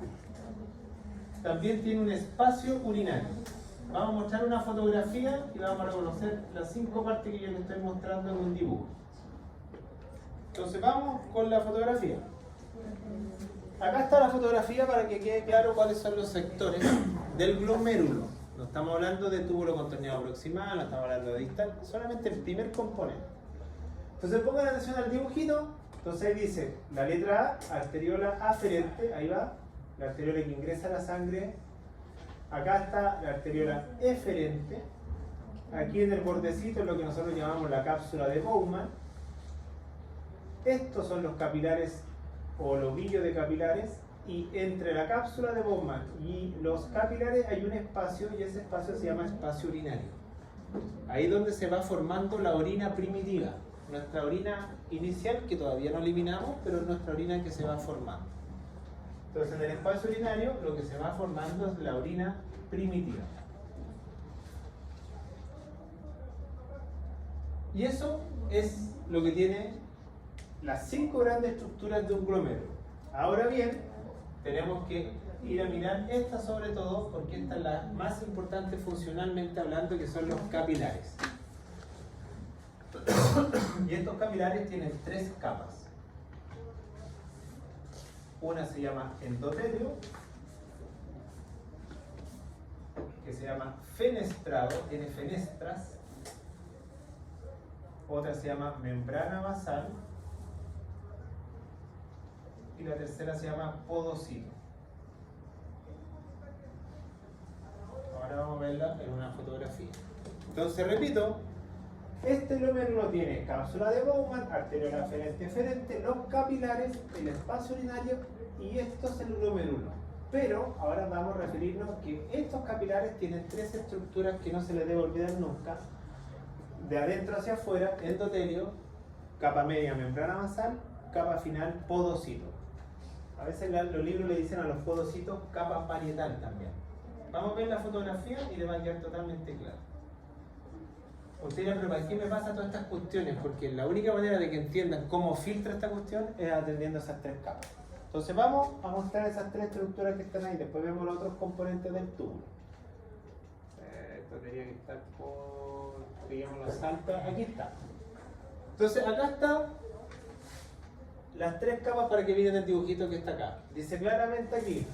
también tiene un espacio urinario. Vamos a mostrar una fotografía y vamos a reconocer las 5 partes que yo les estoy mostrando en un dibujo. Entonces vamos con la fotografía. Acá está la fotografía para que quede claro cuáles son los sectores del glomérulo. No estamos hablando de túbulo contorneado proximal, no estamos hablando de distal, solamente el primer componente. Entonces pongan atención al dibujito. Entonces ahí dice la letra A, arteriola aferente, ahí va, la arteriola que ingresa a la sangre. Acá está la arteriola eferente. Aquí en el bordecito es lo que nosotros llamamos la cápsula de Bowman. Estos son los capilares o el ovillo de capilares, y entre la cápsula de Bowman y los capilares hay un espacio, y ese espacio se llama espacio urinario. Ahí es donde se va formando la orina primitiva, nuestra orina inicial que todavía no eliminamos, pero es nuestra orina que se va formando. Entonces en el espacio urinario lo que se va formando es la orina primitiva. Y eso es lo que tiene las 5 grandes estructuras de un glomérulo. Ahora bien, tenemos que ir a mirar esta sobre todo, porque esta es la más importante funcionalmente hablando, que son los capilares. Y estos capilares tienen 3 capas. Una se llama endotelio, que se llama fenestrado, tiene fenestras. Otra se llama membrana basal. Y la tercera se llama podocito. Ahora vamos a verla en una fotografía. Entonces repito, Este glomérulo tiene cápsula de Bowman, arteriola aferente eferente, los capilares, el espacio urinario y esto es el glomérulo. Pero ahora vamos a referirnos que estos capilares tienen tres estructuras que no se les debe olvidar nunca. De adentro hacia afuera, endotelio, capa media, membrana basal, capa final, podocito. A veces los libros le dicen a los podocitos capa parietal también. Vamos a ver la fotografía y le va a quedar totalmente claro. Ustedes dirán, pero ¿para qué me pasa todas estas cuestiones? Porque la única manera de que entiendan cómo filtra esta cuestión es atendiendo esas tres capas. Entonces vamos a mostrar esas tres estructuras que están ahí. Después vemos los otros componentes del tubo. Esto tendría que estar por, digamos, la salta. Aquí está. Entonces acá están las tres capas para que miren el dibujito que está acá. Dice claramente aquí.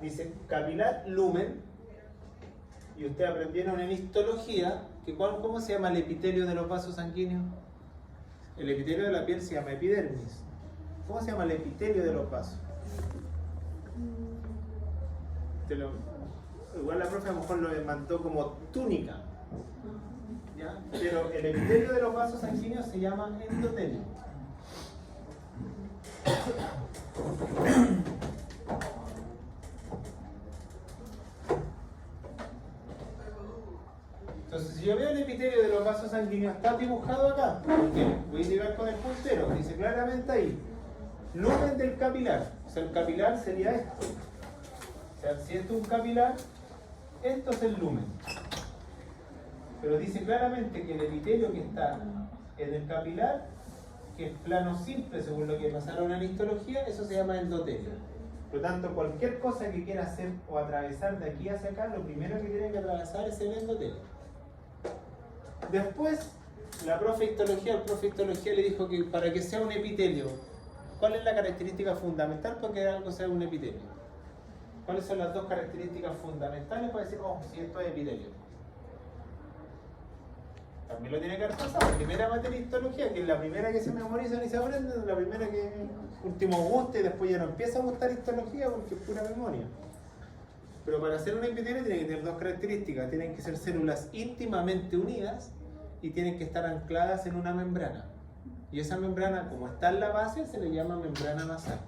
Dice capilar lumen. Y ustedes aprendieron en histología que ¿cómo se llama el epitelio de los vasos sanguíneos? El epitelio de la piel se llama epidermis. ¿Cómo se llama el epitelio de los vasos? Igual la profe a lo mejor lo mandó como túnica. ¿Ya? Pero el epitelio de los vasos sanguíneos se llama endotelio. Entonces, si yo veo el epitelio de los vasos sanguíneos, está dibujado acá. Porque voy a llegar con el puntero, dice claramente ahí. Lumen del capilar. O sea, el capilar sería esto. O sea, si esto es un capilar, esto es el lumen. Pero dice claramente que el epitelio que está en el capilar, que es plano simple según lo que pasaron en histología, eso se llama endotelio. Por lo tanto, cualquier cosa que quiera hacer o atravesar de aquí hacia acá, lo primero que tiene que atravesar es el endotelio. Después, el profe de histología le dijo que para que sea un epitelio, ¿cuál es la característica fundamental para que algo sea un epitelio? ¿Cuáles son las dos características fundamentales para decir, oh, si esto es epitelio? También lo tiene que haber pasado. La primera materia de histología, que es la primera que se memoriza y se aprende, la primera que último gusta y después ya no empieza a gustar histología porque es pura memoria. Pero para hacer un epitelio tiene que tener dos características. Tienen que ser células íntimamente unidas y tienen que estar ancladas en una membrana. Y esa membrana, como está en la base, se le llama membrana basal.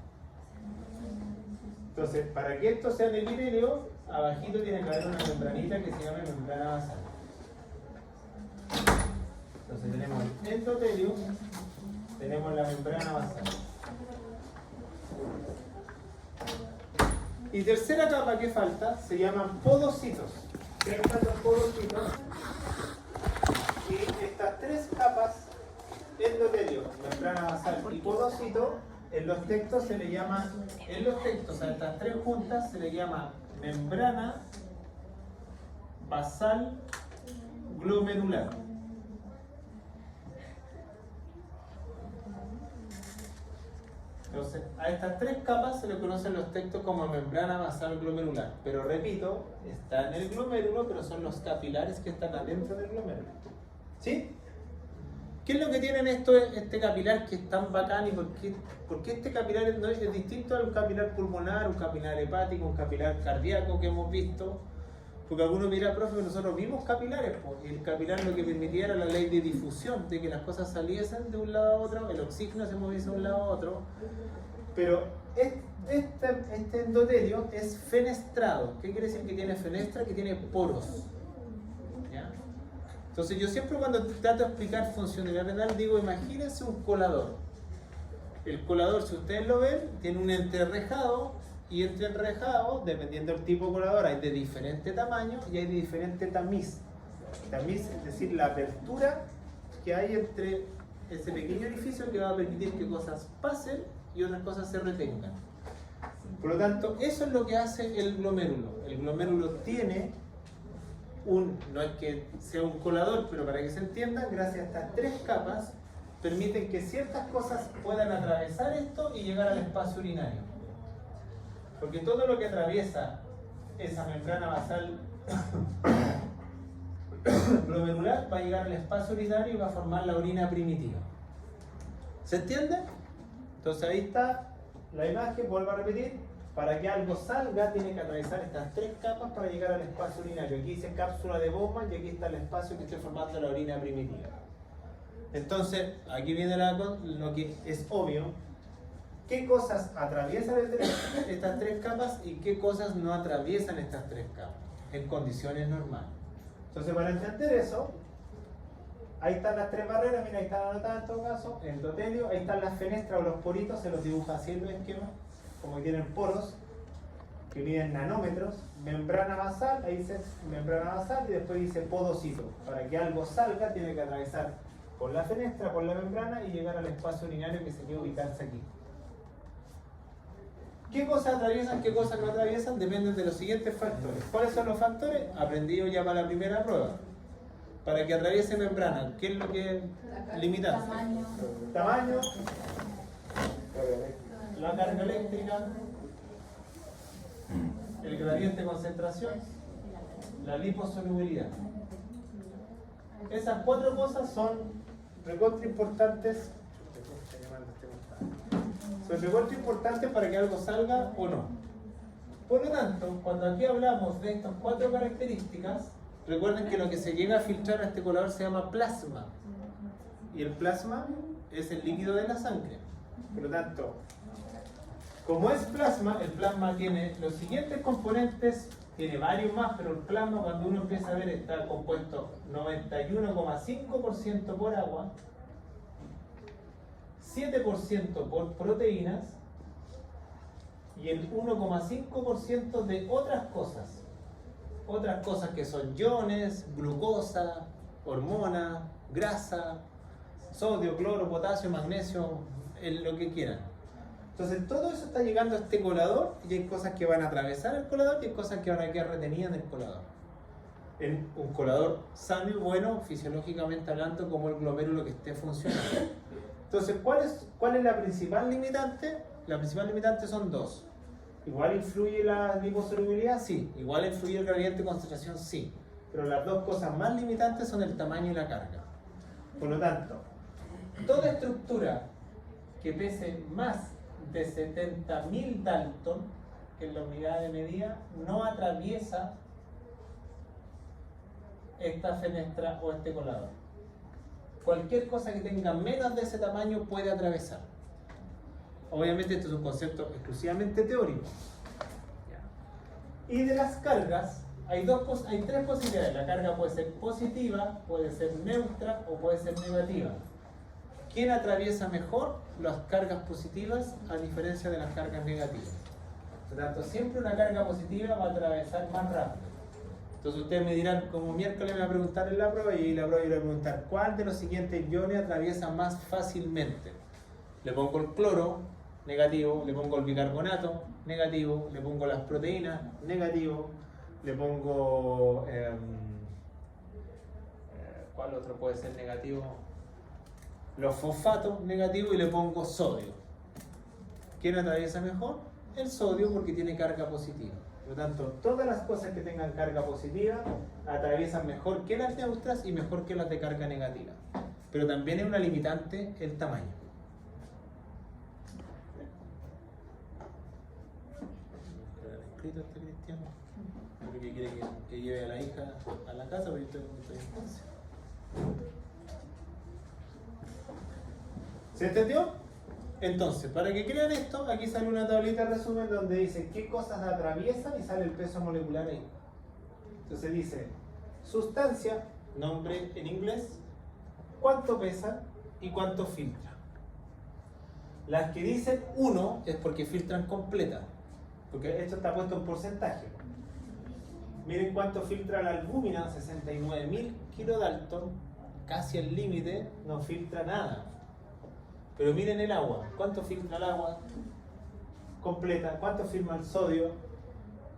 Entonces, para que esto sea un epitelio, abajito tiene que haber una membranita que se llame membrana basal. Entonces tenemos el endotelio, tenemos la membrana basal. Y tercera capa que falta se llaman podocitos. ¿Qué están los podocitos? Y estas tres capas, endotelio, membrana basal y podocito, en los textos se le llama, a estas tres juntas se le llama membrana basal glomerular. Entonces, a estas tres capas se le conocen los textos como membrana basal glomerular. Pero repito, está en el glomérulo, pero son los capilares que están adentro del glomérulo. ¿Sí? ¿Qué es lo que tienen este capilar que es tan bacán y por qué este capilar es distinto a un capilar pulmonar, un capilar hepático, un capilar cardíaco que hemos visto? Porque algunos dirán, profe, nosotros vimos capilares, pues, y el capilar lo que permitía era la ley de difusión, de que las cosas saliesen de un lado a otro, el oxígeno se moviese de un lado a otro. Pero este endotelio es fenestrado. ¿Qué quiere decir que tiene fenestra? Que tiene poros. ¿Ya? Entonces yo siempre cuando trato de explicar funcionalidad renal digo, imagínense un colador. El colador, si ustedes lo ven, tiene un entrerrejado. Y entre enrejados, dependiendo del tipo de colador, hay de diferente tamaño y hay de diferente tamiz. Tamiz es decir, la apertura que hay entre ese pequeño orificio que va a permitir que cosas pasen y otras cosas se retengan. Por lo tanto, eso es lo que hace el glomérulo. El glomérulo tiene no es que sea un colador, pero para que se entienda, gracias a estas tres capas, permiten que ciertas cosas puedan atravesar esto y llegar al espacio urinario. Porque todo lo que atraviesa esa membrana basal glomerular va a llegar al espacio urinario y va a formar la orina primitiva. ¿Se entiende? Entonces ahí está la imagen, vuelvo a repetir. para que algo salga tiene que atravesar estas 3 capas para llegar al espacio urinario. Aquí dice cápsula de Bowman y aquí está el espacio que esté formando la orina primitiva. Entonces, aquí viene lo que es obvio. ¿Qué cosas atraviesan estas 3 capas y qué cosas no atraviesan estas 3 capas en condiciones normales? Entonces, para entender eso, ahí están las 3 barreras, mira, ahí están anotadas en todo caso, endotelio, ahí están las fenestras o los poritos, se los dibuja así en los esquemas, como que tienen poros, que miden nanómetros, membrana basal, ahí dice membrana basal y después dice podocito. Para que algo salga tiene que atravesar por la fenestra, por la membrana y llegar al espacio urinario que se quiere ubicarse aquí. ¿Qué cosas atraviesan, qué cosas no atraviesan? Dependen de los siguientes factores. ¿Cuáles son los factores? Aprendido ya para la primera prueba. Para que atraviese membrana, ¿qué es lo que limita? Tamaño, la carga eléctrica, el gradiente de concentración, la liposolubilidad. Esas 4 cosas son recontra importantes. Son recontra importantes para que algo salga o no. Por lo tanto, cuando aquí hablamos de estas 4 características, recuerden que lo que se llega a filtrar a este colador se llama plasma. Y el plasma es el líquido de la sangre. Por lo tanto, como es plasma, el plasma tiene los siguientes componentes, tiene varios más, pero el plasma cuando uno empieza a ver está compuesto 91,5% por agua, 7% por proteínas y el 1,5% de otras cosas. Otras cosas que son iones, glucosa, hormonas, grasa, sodio, cloro, potasio, magnesio, lo que quieran. Entonces todo eso está llegando a este colador y hay cosas que van a atravesar el colador y hay cosas que van a quedar retenidas en el colador. En un colador sano y bueno, fisiológicamente hablando, como el glomérulo que esté funcionando. Entonces, ¿cuál es la principal limitante? La principal limitante son 2. ¿Igual influye la liposolubilidad? Sí. ¿Igual influye el gradiente de concentración? Sí. Pero las 2 cosas más limitantes son el tamaño y la carga. Por lo tanto, toda estructura que pese más de 70.000 Dalton, que es la unidad de medida, no atraviesa esta fenestra o este colador. Cualquier cosa que tenga menos de ese tamaño puede atravesar. Obviamente esto es un concepto exclusivamente teórico. Y de las cargas, hay 3 posibilidades. La carga puede ser positiva, puede ser neutra o puede ser negativa. ¿Quién atraviesa mejor? Las cargas positivas a diferencia de las cargas negativas. Por lo tanto, siempre una carga positiva va a atravesar más rápido. Entonces ustedes me dirán, como miércoles me va a preguntar en la prueba y la prueba yo le voy a preguntar, ¿cuál de los siguientes iones atraviesa más fácilmente? Le pongo el cloro, negativo, le pongo el bicarbonato, negativo, le pongo las proteínas, negativo, le pongo... ¿cuál otro puede ser negativo? Los fosfatos, negativo, y le pongo sodio. ¿Quién atraviesa mejor? El sodio, porque tiene carga positiva. Por lo tanto, todas las cosas que tengan carga positiva atraviesan mejor que las neutras y mejor que las de carga negativa. Pero también es una limitante el tamaño. ¿Escrito este cristiano? Porque quiere que lleve a la hija a la casa, pero yo estoy en clase. ¿Se entendió? Entonces, para que crean esto, aquí sale una tablita de resumen donde dice qué cosas atraviesan y sale el peso molecular ahí. Entonces dice sustancia, nombre en inglés, cuánto pesa y cuánto filtra. Las que dicen 1 es porque filtran completa, porque esto está puesto en porcentaje. Miren cuánto filtra la albúmina, 69.000 kilodalton, casi al límite, no filtra nada. Pero miren el agua, ¿cuánto filtra el agua? Completa. ¿Cuánto filtra el sodio?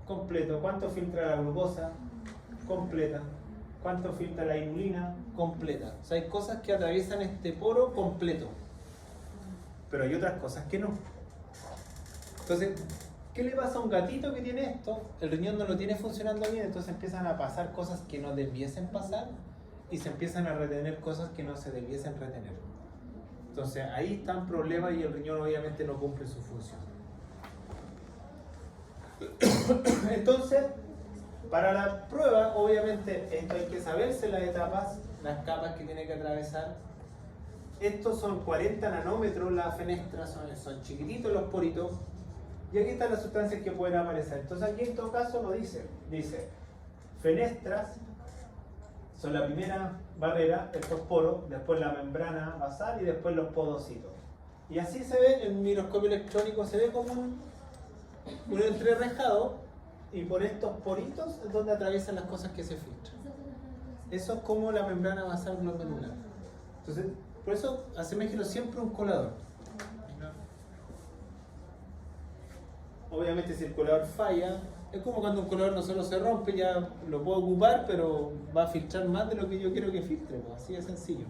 Completo. ¿Cuánto filtra la glucosa? Completa. ¿Cuánto filtra la inulina? Completa. O sea, hay cosas que atraviesan este poro completo. Pero hay otras cosas que no. Entonces, ¿qué le pasa a un gatito que tiene esto? El riñón no lo tiene funcionando bien, entonces empiezan a pasar cosas que no debiesen pasar y se empiezan a retener cosas que no se debiesen retener. Entonces ahí están problemas y el riñón obviamente no cumple su función. Entonces, para la prueba, obviamente, esto hay que saberse las etapas, las capas que tiene que atravesar. Estos son 40 nanómetros, las fenestras son chiquititos los poritos. Y aquí están las sustancias que pueden aparecer. Entonces aquí en todo caso lo dice. Dice, fenestras son la primera barrera, estos poros, después la membrana basal y después los podocitos. Y así se ve, en el microscopio electrónico se ve como un entrerrejado, y por estos poritos es donde atraviesan las cosas que se filtran. Eso es como la membrana basal glomerular. Entonces, por eso aseméjelo siempre a un colador. Obviamente si el colador falla, es como cuando un colador no solo se rompe, ya lo puedo ocupar, pero va a filtrar más de lo que yo quiero que filtre, pues, así de sencillo.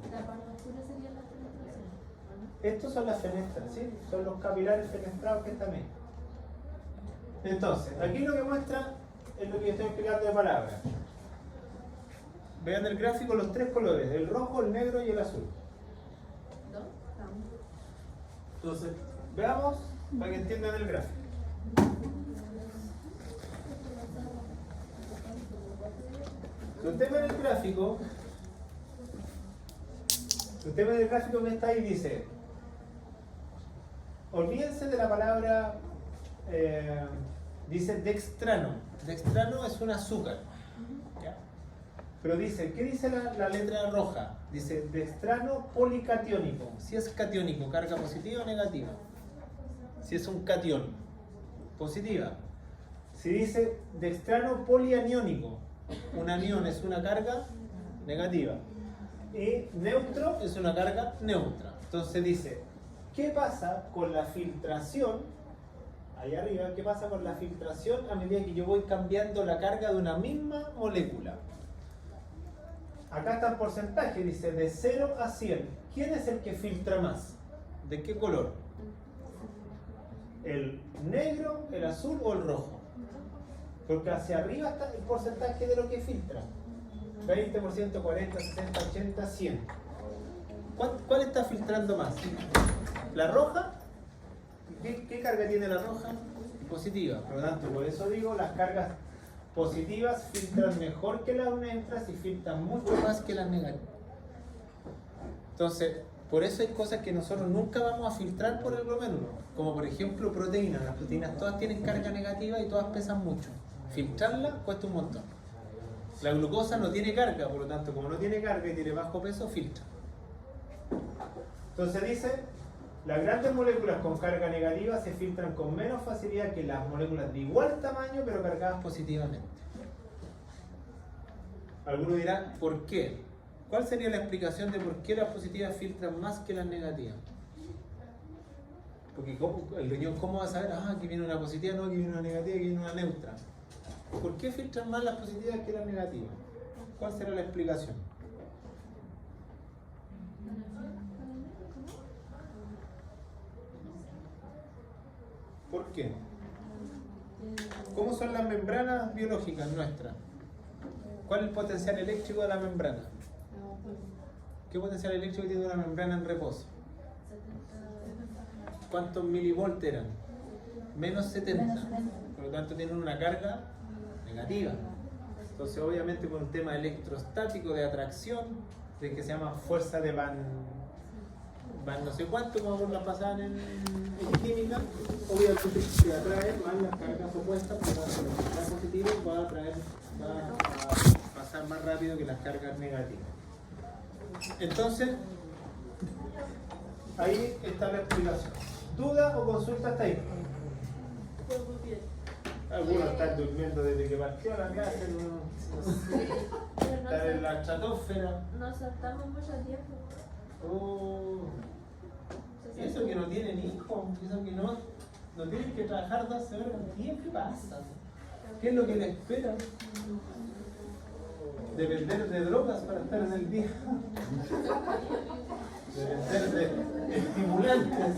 Estos son las fenestras, ¿sí? Son los capilares fenestrados que están ahí. Entonces, aquí lo que muestra es lo que estoy explicando de palabras. Vean el gráfico los tres colores, el rojo, el negro y el azul. Entonces, veamos para que entiendan el gráfico. Si usted ve el gráfico, que está ahí, dice, olvídense de la palabra, dice dextrano. Dextrano es un azúcar. ¿Ya? Pero dice, ¿qué dice la letra roja? Dice dextrano policatiónico. Si es catiónico, carga positiva o negativa. Si es un catión, positiva. Si dice dextrano polianiónico, un anión es una carga negativa. Y neutro es una carga neutra. Entonces dice, ¿qué pasa con la filtración? Ahí arriba, ¿qué pasa con la filtración a medida que yo voy cambiando la carga de una misma molécula? Acá está el porcentaje, dice de 0 a 100. ¿Quién es el que filtra más? ¿De qué color? ¿El negro, el azul o el rojo? Porque hacia arriba está el porcentaje de lo que filtra. 20%, 40, 60, 80, 100. ¿Cuál está filtrando más? ¿La roja? ¿Qué carga tiene la roja? Positiva. Por lo tanto, por eso digo, las cargas positivas filtran mejor que las neutras y filtran mucho más que las negativas. Entonces, por eso hay cosas que nosotros nunca vamos a filtrar por el glomérulo. Como por ejemplo proteínas. Las proteínas todas tienen carga negativa y todas pesan mucho. Filtrarla cuesta un montón. La glucosa no tiene carga, por lo tanto, como no tiene carga y tiene bajo peso, filtra. Entonces dice, las grandes moléculas con carga negativa se filtran con menos facilidad que las moléculas de igual tamaño pero cargadas positivamente. Alguno dirá, ¿por qué? ¿Cuál sería la explicación de por qué las positivas filtran más que las negativas? Porque el riñón, ¿cómo va a saber? Aquí viene una positiva, no, aquí viene una negativa, aquí viene una neutra. ¿Por qué filtran más las positivas que las negativas? ¿Cuál será la explicación? ¿Por qué? ¿Cómo son las membranas biológicas nuestras? ¿Cuál es el potencial eléctrico de la membrana? ¿Qué potencial eléctrico tiene una membrana en reposo? ¿Cuántos milivolts eran? Menos 70. Por lo tanto tienen una carga negativa. Entonces obviamente por un tema electrostático de atracción, de que se llama fuerza de Van no sé cuánto, como la pasaban en química, obviamente se atrae más las cargas opuestas, porque la carga positiva va a pasar más rápido que las cargas negativas. Entonces, ahí está la explicación. ¿Duda o consulta hasta ahí? Algunos están durmiendo desde que partió la clase, están en la estratosfera. Nos saltamos mucho tiempo. Eso que no tienen hijos, eso que no tienen que trabajar 12 horas al día, ¿qué pasa? ¿Qué es lo que les espera? Depender de drogas para estar en el día. Depender de estimulantes.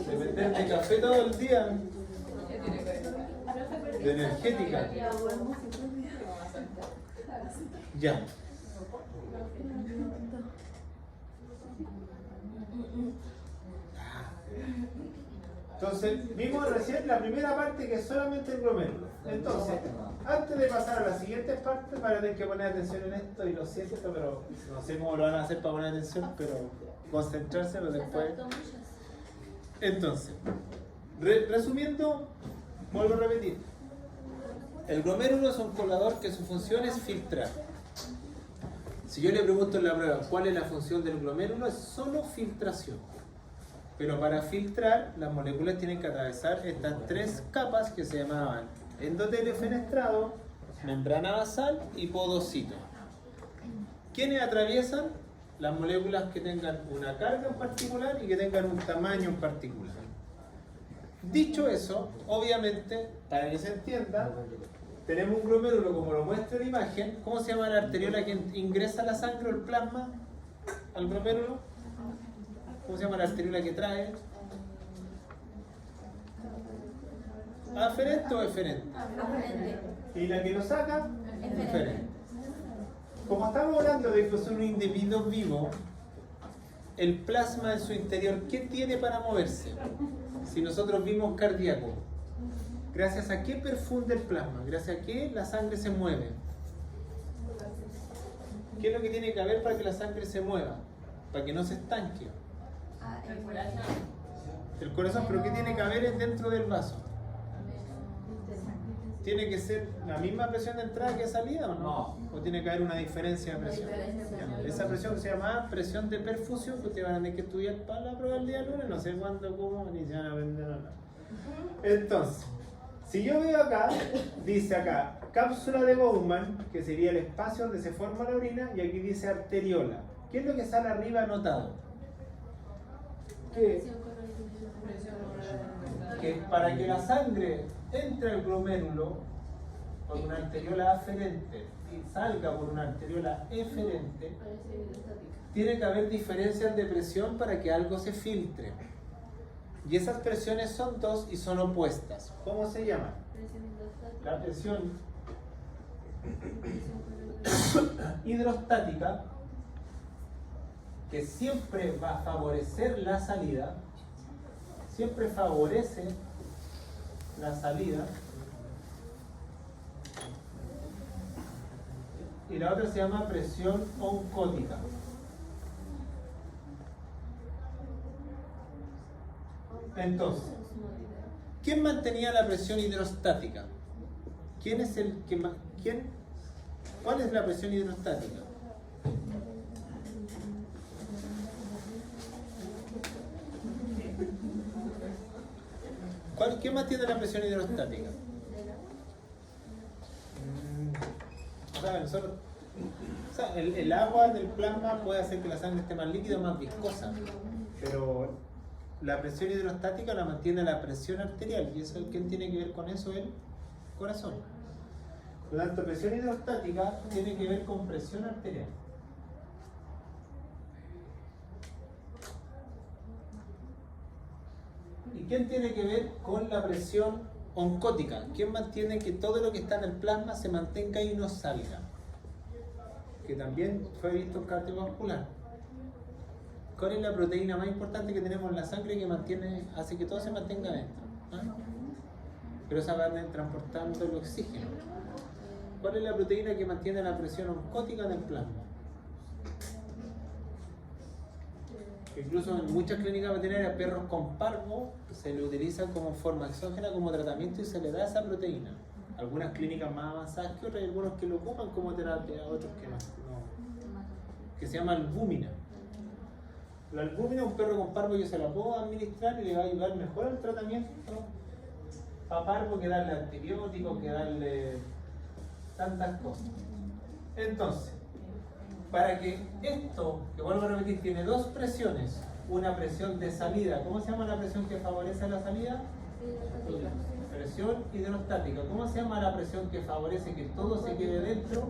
Depender de café todo el día. De energética. Ya. Entonces Entonces, vimos recién la primera parte que es solamente el glomérulo. Entonces, antes de pasar a la siguiente parte, van a tener que poner atención en esto y lo siento, pero no sé cómo lo van a hacer para poner atención, pero concentrarse pero después. Entonces, resumiendo, vuelvo a repetir. El glomérulo es un colador que su función es filtrar. Si yo le pregunto en la prueba cuál es la función del glomérulo, es solo filtración. Pero para filtrar, las moléculas tienen que atravesar estas tres capas que se llamaban endotelio fenestrado, membrana basal y podocito. ¿Quiénes atraviesan? Las moléculas que tengan una carga en particular y que tengan un tamaño en particular. Dicho eso, obviamente, para que se entienda, tenemos un glomérulo como lo muestra la imagen. ¿Cómo se llama la arteriola que ingresa la sangre o el plasma al glomérulo? ¿Cómo se llama la arteriola que trae? ¿Aferente o eferente? ¿Y la que lo saca? Eferente. Como estamos hablando de que son un individuo vivo, el plasma en su interior, ¿qué tiene para moverse? Si nosotros vimos cardíaco, ¿gracias a qué perfunde el plasma? ¿Gracias a qué la sangre se mueve? ¿Qué es lo que tiene que haber para que la sangre se mueva? Para que no se estanque. El corazón, pero ¿qué tiene que haber dentro del vaso? ¿Tiene que ser la misma presión de entrada que de salida o no? ¿O tiene que haber una diferencia de presión? Esa presión se llama presión de perfusión, que ustedes van a tener que estudiar para la prueba del día lunes, no sé cuándo, cómo, ni se van a aprender nada. Entonces, si yo veo acá, dice acá, cápsula de Bowman, que sería el espacio donde se forma la orina, y aquí dice arteriola. ¿Qué es lo que sale arriba anotado? Que para que la sangre entre al glomérulo por una arteriola aferente y salga por una arteriola eferente, tiene que haber diferencias de presión para que algo se filtre. Y esas presiones son dos y son opuestas. ¿Cómo se llaman? La presión hidrostática, que siempre va a favorecer la salida, siempre favorece la salida, y la otra se llama presión oncótica. Entonces, ¿quién mantenía la presión hidrostática? ¿Quién es el que ¿Cuál es la presión hidrostática? ¿Quién mantiene la presión hidrostática? El agua del plasma puede hacer que la sangre esté más líquida o más viscosa, pero la presión hidrostática la mantiene la presión arterial, y eso, ¿quién tiene que ver con eso? El corazón. Por lo tanto, presión hidrostática tiene que ver con presión arterial. ¿Y quién tiene que ver con la presión oncótica? ¿Quién mantiene que todo lo que está en el plasma se mantenga y no salga? Que también fue visto en cardiovascular. ¿Cuál es la proteína más importante que tenemos en la sangre que hace que todo se mantenga dentro? ¿Ah? Pero esa va transportando el oxígeno. ¿Cuál es la proteína que mantiene la presión oncótica del plasma? Incluso en muchas clínicas veterinarias, perros con parvo se le utiliza como forma exógena, como tratamiento, y se le da esa proteína. Algunas clínicas más avanzadas que otras, y algunos que lo ocupan como terapia, otros que no. Que se llama albúmina. La albúmina, un perro con parvo, yo se la puedo administrar y le va a ayudar mejor al tratamiento para parvo que darle antibióticos, que darle tantas cosas. Entonces, para que esto, que vuelvo a repetir, tiene dos presiones, una presión de salida. ¿Cómo se llama la presión que favorece la salida? Presión hidrostática. ¿Cómo se llama la presión que favorece que todo se quede dentro?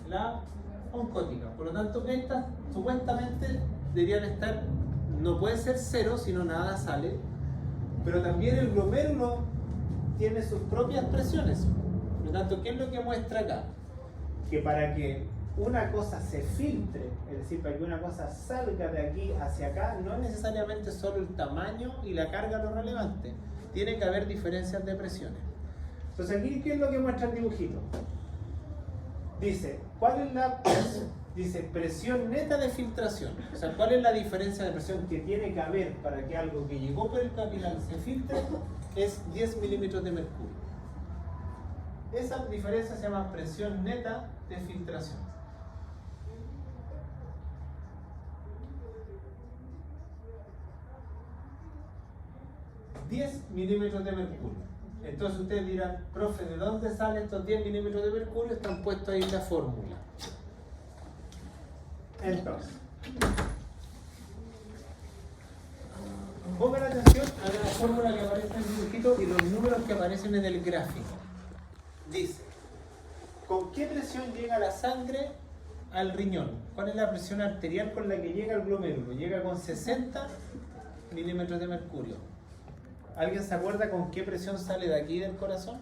La oncótica. Por lo tanto, estas supuestamente deberían estar, no puede ser cero, sino nada sale, pero también el glomérulo tiene sus propias presiones. Por lo tanto, ¿qué es lo que muestra acá? Que para que una cosa se filtre, es decir, para que una cosa salga de aquí hacia acá, no es necesariamente solo el tamaño y la carga lo relevante. Tiene que haber diferencias de presiones. Entonces aquí, ¿qué es lo que muestra el dibujito? Dice, ¿cuál es la presión? Dice, presión neta de filtración. O sea, ¿cuál es la diferencia de presión que tiene que haber para que algo que llegó por el capilar se filtre? Es 10 milímetros de mercurio. Esa diferencia se llama presión neta de filtración. $10 milímetros de mercurio. Entonces ustedes dirán, profe, ¿de dónde salen estos 10 milímetros de mercurio? Están puestos ahí en la fórmula. Entonces, pongan atención a la fórmula que aparece en el dibujito y los números que aparecen en el gráfico. Dice, ¿con qué presión llega la sangre al riñón? ¿Cuál es la presión arterial con la que llega al glomérulo? Llega con 60 milímetros de mercurio. ¿Alguien se acuerda con qué presión sale de aquí del corazón?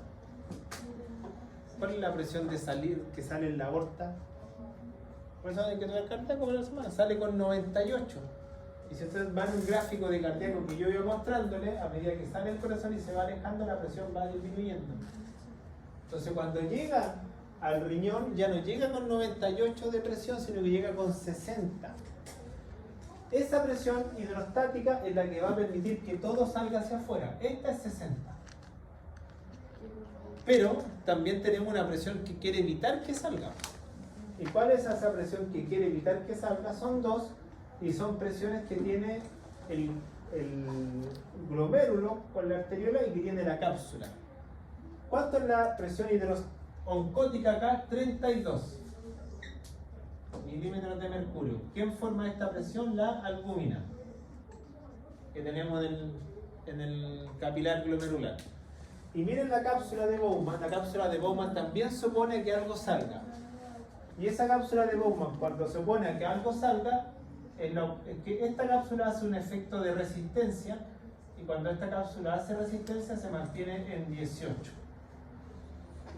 ¿Cuál es la presión de salir que sale en la aorta? Por eso hay que tomar cardíaco por la semana. Sale con 98. Y si ustedes van a un gráfico de cardíaco que yo voy mostrándole, a medida que sale el corazón y se va alejando, la presión va disminuyendo. Entonces cuando llega al riñón, ya no llega con 98 de presión, sino que llega con 60. Esa presión hidrostática es la que va a permitir que todo salga hacia afuera. Esta es 60. Pero también tenemos una presión que quiere evitar que salga. ¿Y cuál es esa presión que quiere evitar que salga? Son dos, y son presiones que tiene el glomérulo con la arteriola y que tiene la cápsula. ¿Cuánto es la presión hidrooncótica acá? 32 milímetros de mercurio. ¿Quién forma esta presión? La albúmina que tenemos en el capilar glomerular. Y miren la cápsula de Bowman. La cápsula de Bowman también supone que algo salga. Y esa cápsula de Bowman, cuando se opone a que algo salga, es que esta cápsula hace un efecto de resistencia, y cuando esta cápsula hace resistencia se mantiene en 18.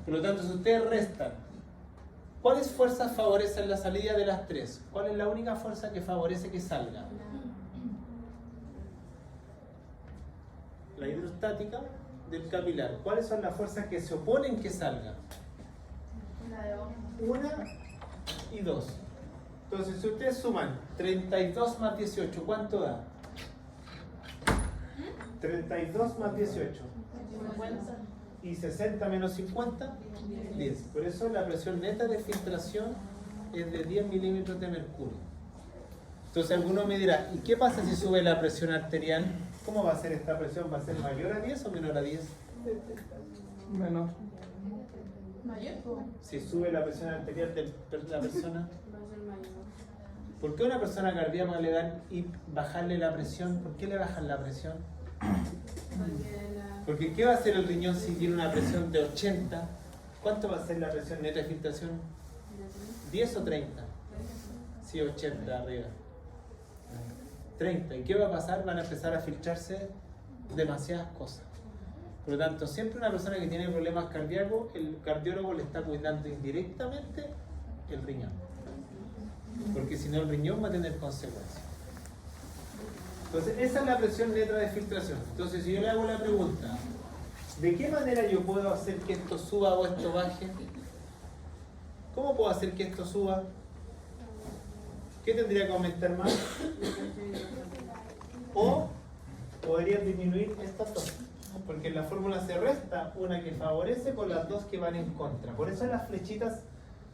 Por lo tanto, si ustedes restan, ¿cuáles fuerzas favorecen la salida de las tres? ¿Cuál es la única fuerza que favorece que salga? La hidrostática del capilar. ¿Cuáles son las fuerzas que se oponen que salga? Una y dos. Entonces, si ustedes suman 32 más 18, ¿cuánto da? 32 más 18. 50. ¿Y 60 menos 50? 10. Por eso la presión neta de filtración es de 10 milímetros de mercurio. Entonces alguno me dirá, ¿y qué pasa si sube la presión arterial? ¿Cómo va a ser esta presión? ¿Va a ser mayor a 10 o menor a 10? Menor. ¿Mayor? Si sube la presión arterial de la persona. Va a ser mayor. ¿Por qué a una persona cardíaca le dan y bajarle la presión? ¿Por qué le bajan la presión? Porque ¿qué va a hacer el riñón si tiene una presión de 80? ¿Cuánto va a ser la presión neta de filtración? ¿10 o 30? Sí, 80 arriba. 30. ¿Y qué va a pasar? Van a empezar a filtrarse demasiadas cosas. Por lo tanto, siempre una persona que tiene problemas cardíacos, el cardiólogo le está cuidando indirectamente el riñón. Porque si no, el riñón va a tener consecuencias. Entonces, esa es la presión neta de filtración. Entonces, si yo le hago la pregunta, ¿de qué manera yo puedo hacer que esto suba o esto baje? ¿Cómo puedo hacer que esto suba? ¿Qué tendría que aumentar más? O podría disminuir estas dos. Porque en la fórmula se resta una que favorece con las dos que van en contra. Por eso las flechitas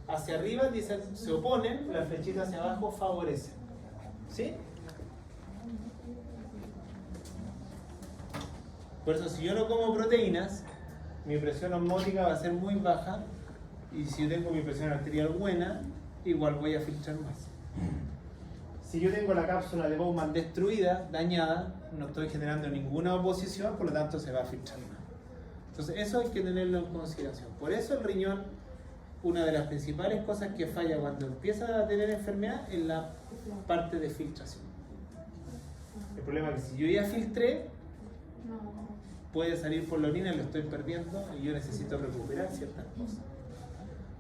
hacia arriba dicen se oponen, las flechitas hacia abajo favorecen. ¿Sí? Por eso si yo no como proteínas, mi presión osmótica va a ser muy baja, y si yo tengo mi presión arterial buena, igual voy a filtrar más. Si yo tengo la cápsula de Bowman destruida, dañada, no estoy generando ninguna oposición, por lo tanto se va a filtrar más. Entonces eso hay que tenerlo en consideración. Por eso el riñón, una de las principales cosas que falla cuando empieza a tener enfermedad es la parte de filtración. El problema es que si yo ya filtré, puede salir por la orina y lo estoy perdiendo y yo necesito recuperar ciertas cosas.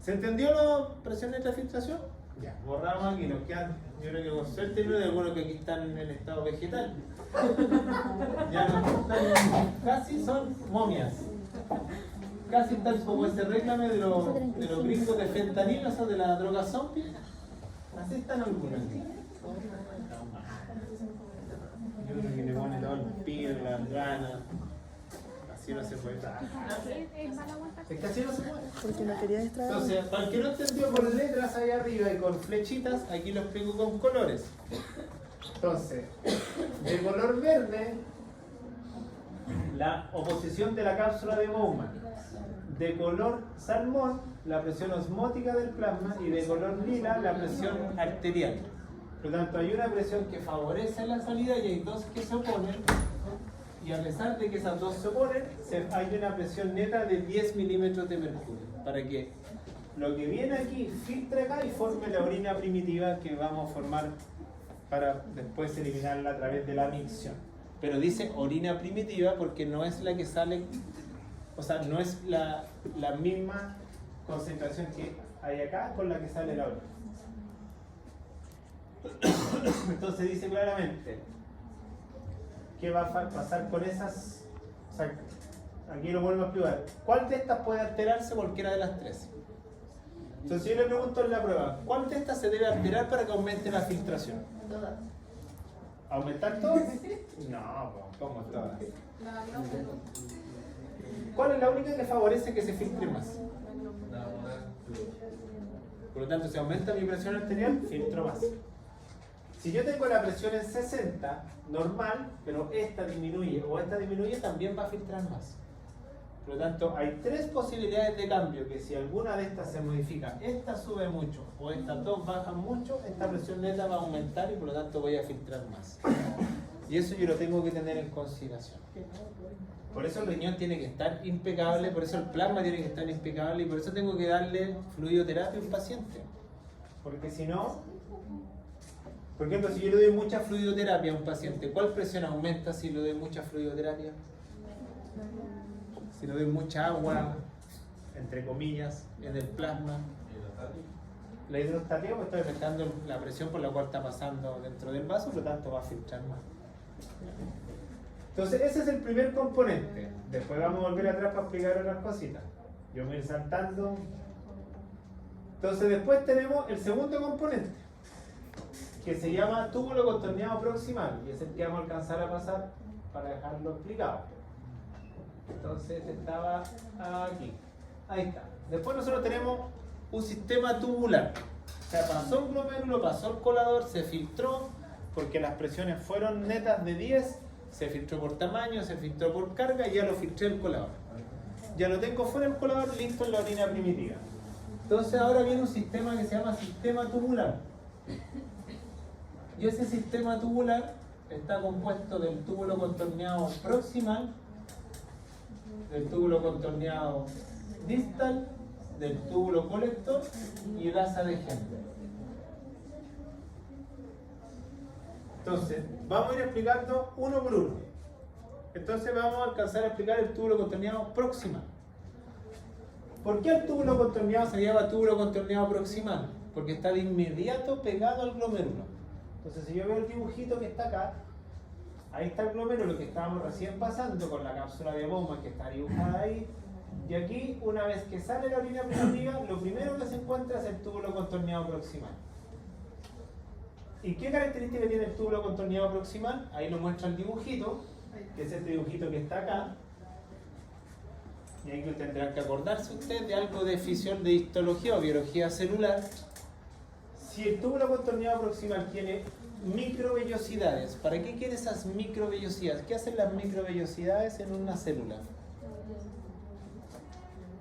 ¿Se entendió la presión neta de filtración? Ya, borramos aquí, nos quedan, yo creo que con suerte no hay algunos que aquí están en estado vegetal. Ya no están, casi son momias. Casi están como ese réclame de los gringos de fentanilo, o sea, de la droga zombie. Así están algunos. Yo creo que le ponen todo el pie, las ganas. Así no se puede trabajar. Es que así no se puede. Porque no quería extraer. Entonces, para el que no entendió por letras ahí arriba y con flechitas, aquí lo explico con colores. Entonces, de color verde, la oposición de la cápsula de Bowman. De color salmón, la presión osmótica del plasma. Y de color lila, la presión arterial. Por lo tanto, hay una presión que favorece la salida y hay dos que se oponen. Y a pesar de que esas dos se oponen, hay una presión neta de 10 milímetros de mercurio. Para que lo que viene aquí filtre acá y forme la orina primitiva que vamos a formar para después eliminarla a través de la micción. Pero dice orina primitiva porque no es la que sale, o sea, no es la misma concentración que hay acá con la que sale la orina. Entonces dice claramente qué va a pasar con esas, o sea, aquí lo vuelvo a explicar. ¿Cuál de estas puede alterarse? Cualquiera de las tres. Entonces yo le pregunto en la prueba, ¿cuál de estas se debe alterar para que aumente la filtración? Todas. ¿Aumentar todas? No, ¿cómo todas? ¿Cuál es la única que favorece que se filtre más? Por lo tanto, si aumenta mi presión arterial, filtro más. Si yo tengo la presión en 60, normal, pero esta disminuye o esta disminuye, también va a filtrar más. Por lo tanto, hay tres posibilidades de cambio, que si alguna de estas se modifica, esta sube mucho o estas dos bajan mucho, esta presión neta va a aumentar y por lo tanto voy a filtrar más. Y eso yo lo tengo que tener en consideración. Por eso el riñón tiene que estar impecable, por eso el plasma tiene que estar impecable y por eso tengo que darle fluidoterapia a un paciente. Porque si no, por ejemplo, si yo le doy mucha fluidoterapia a un paciente, ¿cuál presión aumenta si le doy mucha fluidoterapia? Si le doy mucha agua, entre comillas, en el plasma. La hidrostatia, pues estoy afectando la presión por la cual está pasando dentro del vaso, por lo tanto va a filtrar más. Entonces ese es el primer componente. Después vamos a volver atrás para explicar otras cositas. Yo me voy saltando. Entonces después tenemos el segundo componente, que se llama túbulo contorneado proximal, y es el que vamos a alcanzar a pasar para dejarlo explicado. Entonces estaba aquí. Ahí está. Después nosotros tenemos un sistema tubular. O sea, pasó un glomérulo, pasó el colador, se filtró, porque las presiones fueron netas de 10, se filtró por tamaño, se filtró por carga y ya lo filtré el colador. Ya lo tengo fuera del colador, listo en la orina primitiva. Entonces ahora viene un sistema que se llama sistema tubular. Y ese sistema tubular está compuesto del túbulo contorneado proximal, del túbulo contorneado distal, del túbulo colector y el asa de Henle. Entonces, vamos a ir explicando uno por uno. Entonces vamos a alcanzar a explicar el túbulo contorneado proximal. ¿Por qué el túbulo contorneado se llama túbulo contorneado proximal? Porque está de inmediato pegado al glomérulo. Entonces, si yo veo el dibujito que está acá, ahí está el glomérulo que estábamos recién pasando con la cápsula de Bowman que está dibujada ahí. Y aquí, una vez que sale la orina primitiva, lo primero que se encuentra es el túbulo contorneado proximal. ¿Y qué característica tiene el túbulo contorneado proximal? Ahí lo muestra el dibujito, que es este dibujito que está acá. Y ahí tendrán que acordarse ustedes de algo de fisión de histología o biología celular. Si el túbulo contorneado proximal tiene microvellosidades, ¿para qué quiere esas microvellosidades? ¿Qué hacen las microvellosidades en una célula?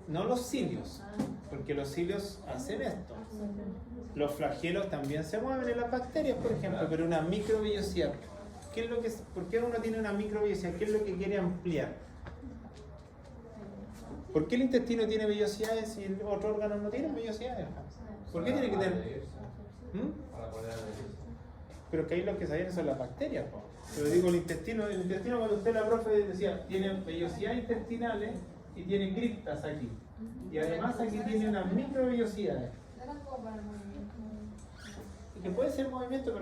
No los cilios, porque los cilios hacen esto. Los flagelos también se mueven en las bacterias, por ejemplo, pero una microvellosidad. ¿Qué es lo que, ¿por qué uno tiene una microvellosidad? ¿Qué es lo que quiere ampliar? ¿Por qué el intestino tiene vellosidades y el otro órgano no tiene vellosidades? ¿Por qué tiene que tener? Pero que ahí lo que se vienen son las bacterias. Pero digo, el intestino cuando usted la profe decía, tiene vellosidades intestinales y tiene criptas aquí. Y además aquí tiene unas microvellosidades. Que puede ser movimiento,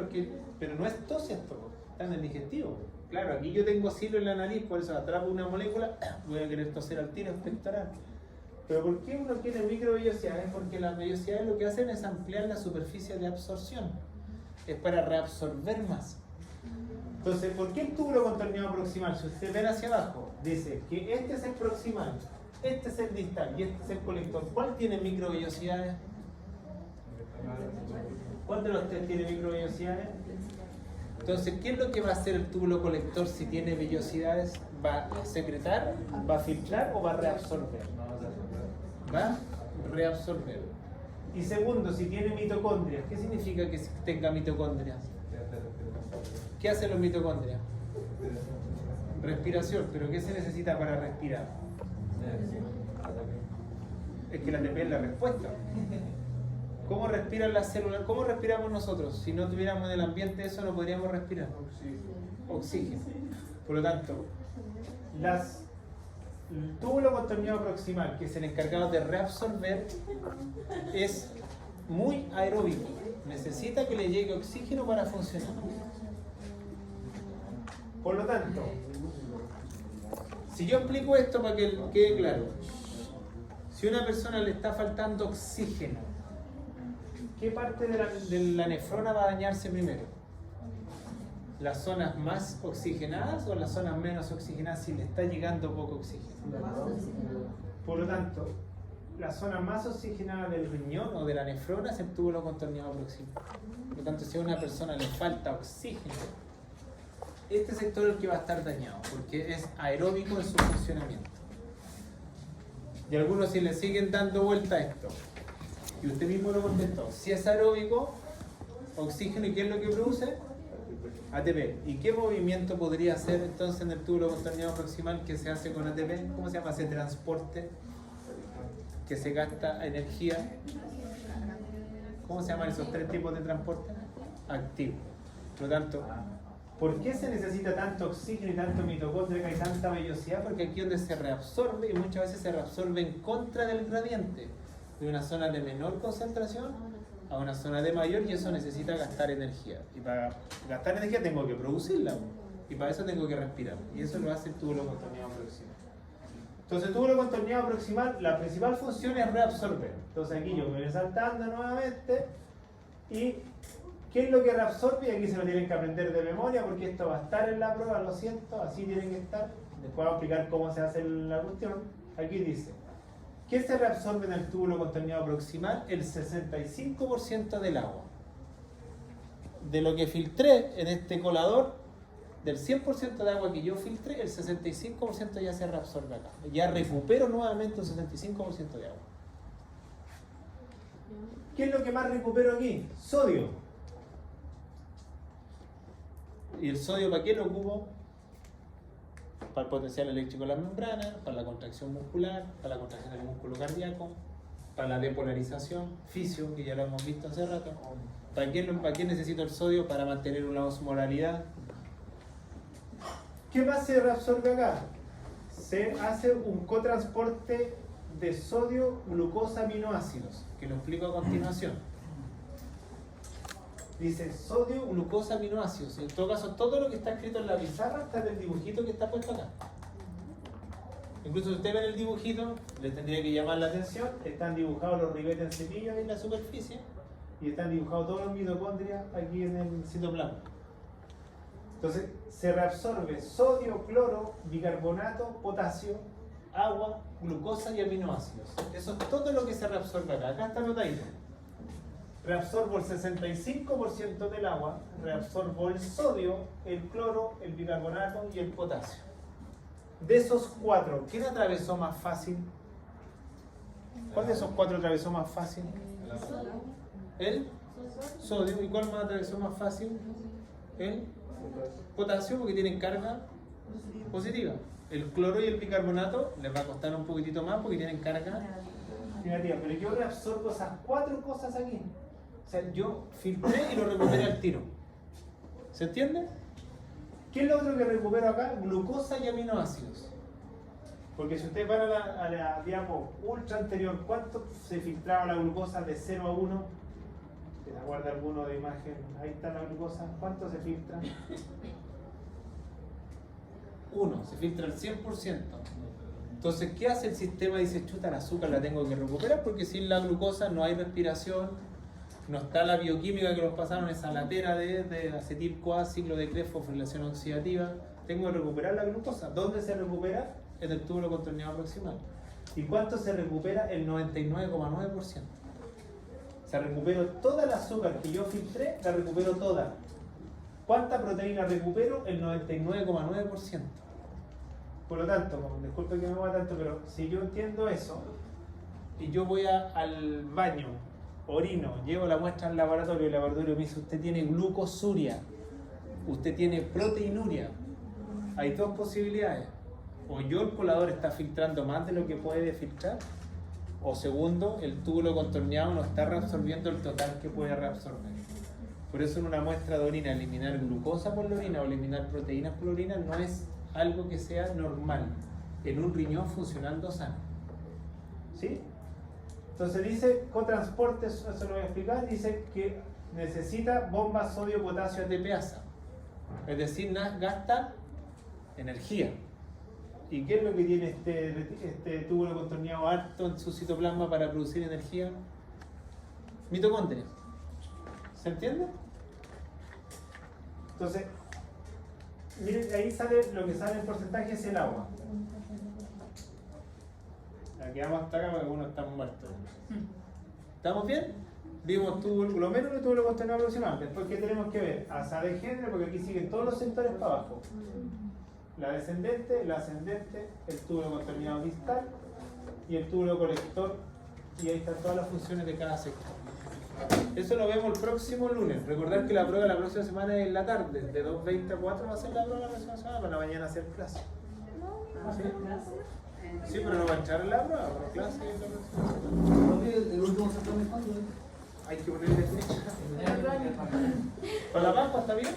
pero no es tos esto, está en el digestivo. Claro, aquí yo tengo silo en la nariz, por eso atrapo una molécula, voy a querer toser al tiro expectoral. Pero ¿por qué uno tiene microvellosidades? Porque las vellosidades lo que hacen es ampliar la superficie de absorción. Es para reabsorber más. Entonces, ¿por qué el túbulo contorneado proximal? Si ustedes ven hacia abajo, dice que este es el proximal, este es el distal y este es el colector. ¿Cuál tiene microvellosidades? ¿Cuál de los tres tiene microvellosidades? Entonces, ¿qué es lo que va a hacer el túbulo colector si tiene vellosidades? ¿Va a secretar, va a filtrar o va a reabsorber? Va a reabsorber. Y segundo, si tiene mitocondrias, ¿qué significa que tenga mitocondrias? ¿Qué hacen los mitocondrias? Respiración, pero ¿qué se necesita para respirar? Es que la ATP es la respuesta. ¿Cómo respiran las células? ¿Cómo respiramos nosotros? Si no tuviéramos en el ambiente eso, no podríamos respirar. Oxígeno. Por lo tanto, el túbulo contorneado proximal, que es el encargado de reabsorber, es muy aeróbico. Necesita que le llegue oxígeno para funcionar. Por lo tanto, si yo explico esto para que quede claro, si a una persona le está faltando oxígeno, ¿qué parte de la nefrona va a dañarse primero? ¿Las zonas más oxigenadas o las zonas menos oxigenadas si le está llegando poco oxígeno? Por lo tanto, la zona más oxigenada del riñón o de la nefrona es el túbulo contorneado proximal. Por lo tanto, si a una persona le falta oxígeno, este sector es el que va a estar dañado porque es aeróbico en su funcionamiento. Y algunos, si le siguen dando vuelta a esto, y usted mismo lo contestó, si es aeróbico, oxígeno, ¿y qué es lo que produce? ATP. ¿Y qué movimiento podría hacer entonces en el túbulo contorneado proximal que se hace con ATP? ¿Cómo se llama ese transporte que se gasta energía? ¿Cómo se llaman esos tres tipos de transporte? Activo. Por lo tanto, ¿por qué se necesita tanto oxígeno y tanto mitocondria y tanta vellosidad? Porque aquí es donde se reabsorbe y muchas veces se reabsorbe en contra del gradiente, de una zona de menor concentración a una zona de mayor, y eso necesita gastar energía. Y para gastar energía tengo que producirla, y para eso tengo que respirar. Y eso lo hace el túbulo contorneado proximal. Entonces el túbulo contorneado proximal, la principal función es reabsorber. Entonces aquí yo me voy saltando nuevamente y ¿qué es lo que reabsorbe? Y aquí se lo tienen que aprender de memoria porque esto va a estar en la prueba, lo siento, así tienen que estar. Después voy a explicar cómo se hace la cuestión. Aquí dice, ¿qué se reabsorbe en el túbulo contorneado proximal? El 65% del agua. De lo que filtré en este colador, del 100% de agua que yo filtré, el 65% ya se reabsorbe acá. Ya recupero nuevamente un 65% de agua. ¿Qué es lo que más recupero aquí? Sodio. ¿Y el sodio para qué lo ocupo? Para el potencial eléctrico de las membranas, para la contracción muscular, para la contracción del músculo cardíaco, para la depolarización, fisio, que ya lo hemos visto hace rato. ¿Para qué necesito el sodio? Para mantener una osmolaridad. ¿Qué más se reabsorbe acá? Se hace un cotransporte de sodio, glucosa, aminoácidos, que lo explico a continuación. Dice sodio, glucosa, aminoácidos. En todo caso, todo lo que está escrito en la pizarra está en el dibujito que está puesto acá. Incluso si usted ve el dibujito, le tendría que llamar la atención. Están dibujados los ribetes en cepillo en la superficie y están dibujados todos los mitocondrias aquí en el citoplasma. Entonces, se reabsorbe sodio, cloro, bicarbonato, potasio, agua, glucosa y aminoácidos. Eso es todo lo que se reabsorbe acá. Acá está anotadito. Reabsorbo el 65% del agua, reabsorbo el sodio, el cloro, el bicarbonato y el potasio. De esos cuatro, ¿quién atravesó más fácil? ¿Cuál de esos cuatro atravesó más fácil? El sodio. ¿Y cuál más atravesó más fácil? El potasio, porque tienen carga positiva. El cloro y el bicarbonato les va a costar un poquitito más porque tienen carga negativa. Pero yo reabsorbo esas cuatro cosas aquí. O sea, yo filtré y lo recuperé al tiro. ¿Se entiende? ¿Qué es lo otro que recupero acá? Glucosa y aminoácidos. Porque si ustedes van a la diapo ultra anterior, ¿cuánto se filtraba la glucosa de 0 a 1? ¿Se la guarda alguno de imagen? Ahí está la glucosa. ¿Cuánto se filtra? 1, se filtra el 100%. Entonces, ¿qué hace el sistema? Dice, chuta, el azúcar la tengo que recuperar porque sin la glucosa no hay respiración, no está la bioquímica que nos pasaron, esa latera de acetil-CoA, ciclo de Krebs, fosforilación oxidativa. Tengo que recuperar la glucosa. ¿Dónde se recupera? En el túbulo contorneado proximal. ¿Y cuánto se recupera? El 99,9%. O sea, recupero toda el azúcar que yo filtré, la recupero toda. ¿Cuánta proteína recupero? El 99,9%. Por lo tanto, disculpe que me mueva tanto, pero si yo entiendo eso y yo voy al baño, orino, llevo la muestra al laboratorio y el laboratorio me dice, usted tiene glucosuria, usted tiene proteinuria, hay dos posibilidades. O yo, el colador, está filtrando más de lo que puede filtrar, o segundo, el túbulo contorneado no está reabsorbiendo el total que puede reabsorber. Por eso en una muestra de orina eliminar glucosa por la orina o eliminar proteínas por la orina no es algo que sea normal en un riñón funcionando sano. ¿Sí? Entonces dice, cotransporte, eso lo voy a explicar, dice que necesita bomba sodio-potasio ATPasa. Es decir, gasta energía. ¿Y qué es lo que tiene este túbulo contorneado alto en su citoplasma para producir energía? Mitocondrias. ¿Se entiende? Entonces, miren, ahí sale lo que sale en porcentaje es el agua. La quedamos hasta acá porque algunos están muertos. ¿Estamos bien? Vimos túbulo glomérulo y túbulo contorneado proximal. Después, ¿qué tenemos que ver? Asa de género, porque aquí siguen todos los sectores para abajo. La descendente, la ascendente, el túbulo contorneado distal y el túbulo colector. Y ahí están todas las funciones de cada sector. Eso lo vemos el próximo lunes. Recordar que la prueba la próxima semana es en la tarde, de 2:20 a 4 va a ser la prueba la próxima semana, para la mañana hacer clase. ¿Sí? Sí, pero no va a entrar en la prueba, pero clase es la próxima semana. El último certamen, ¿cuándo? Hay que ponerle fecha. ¿Para la Pampa está bien?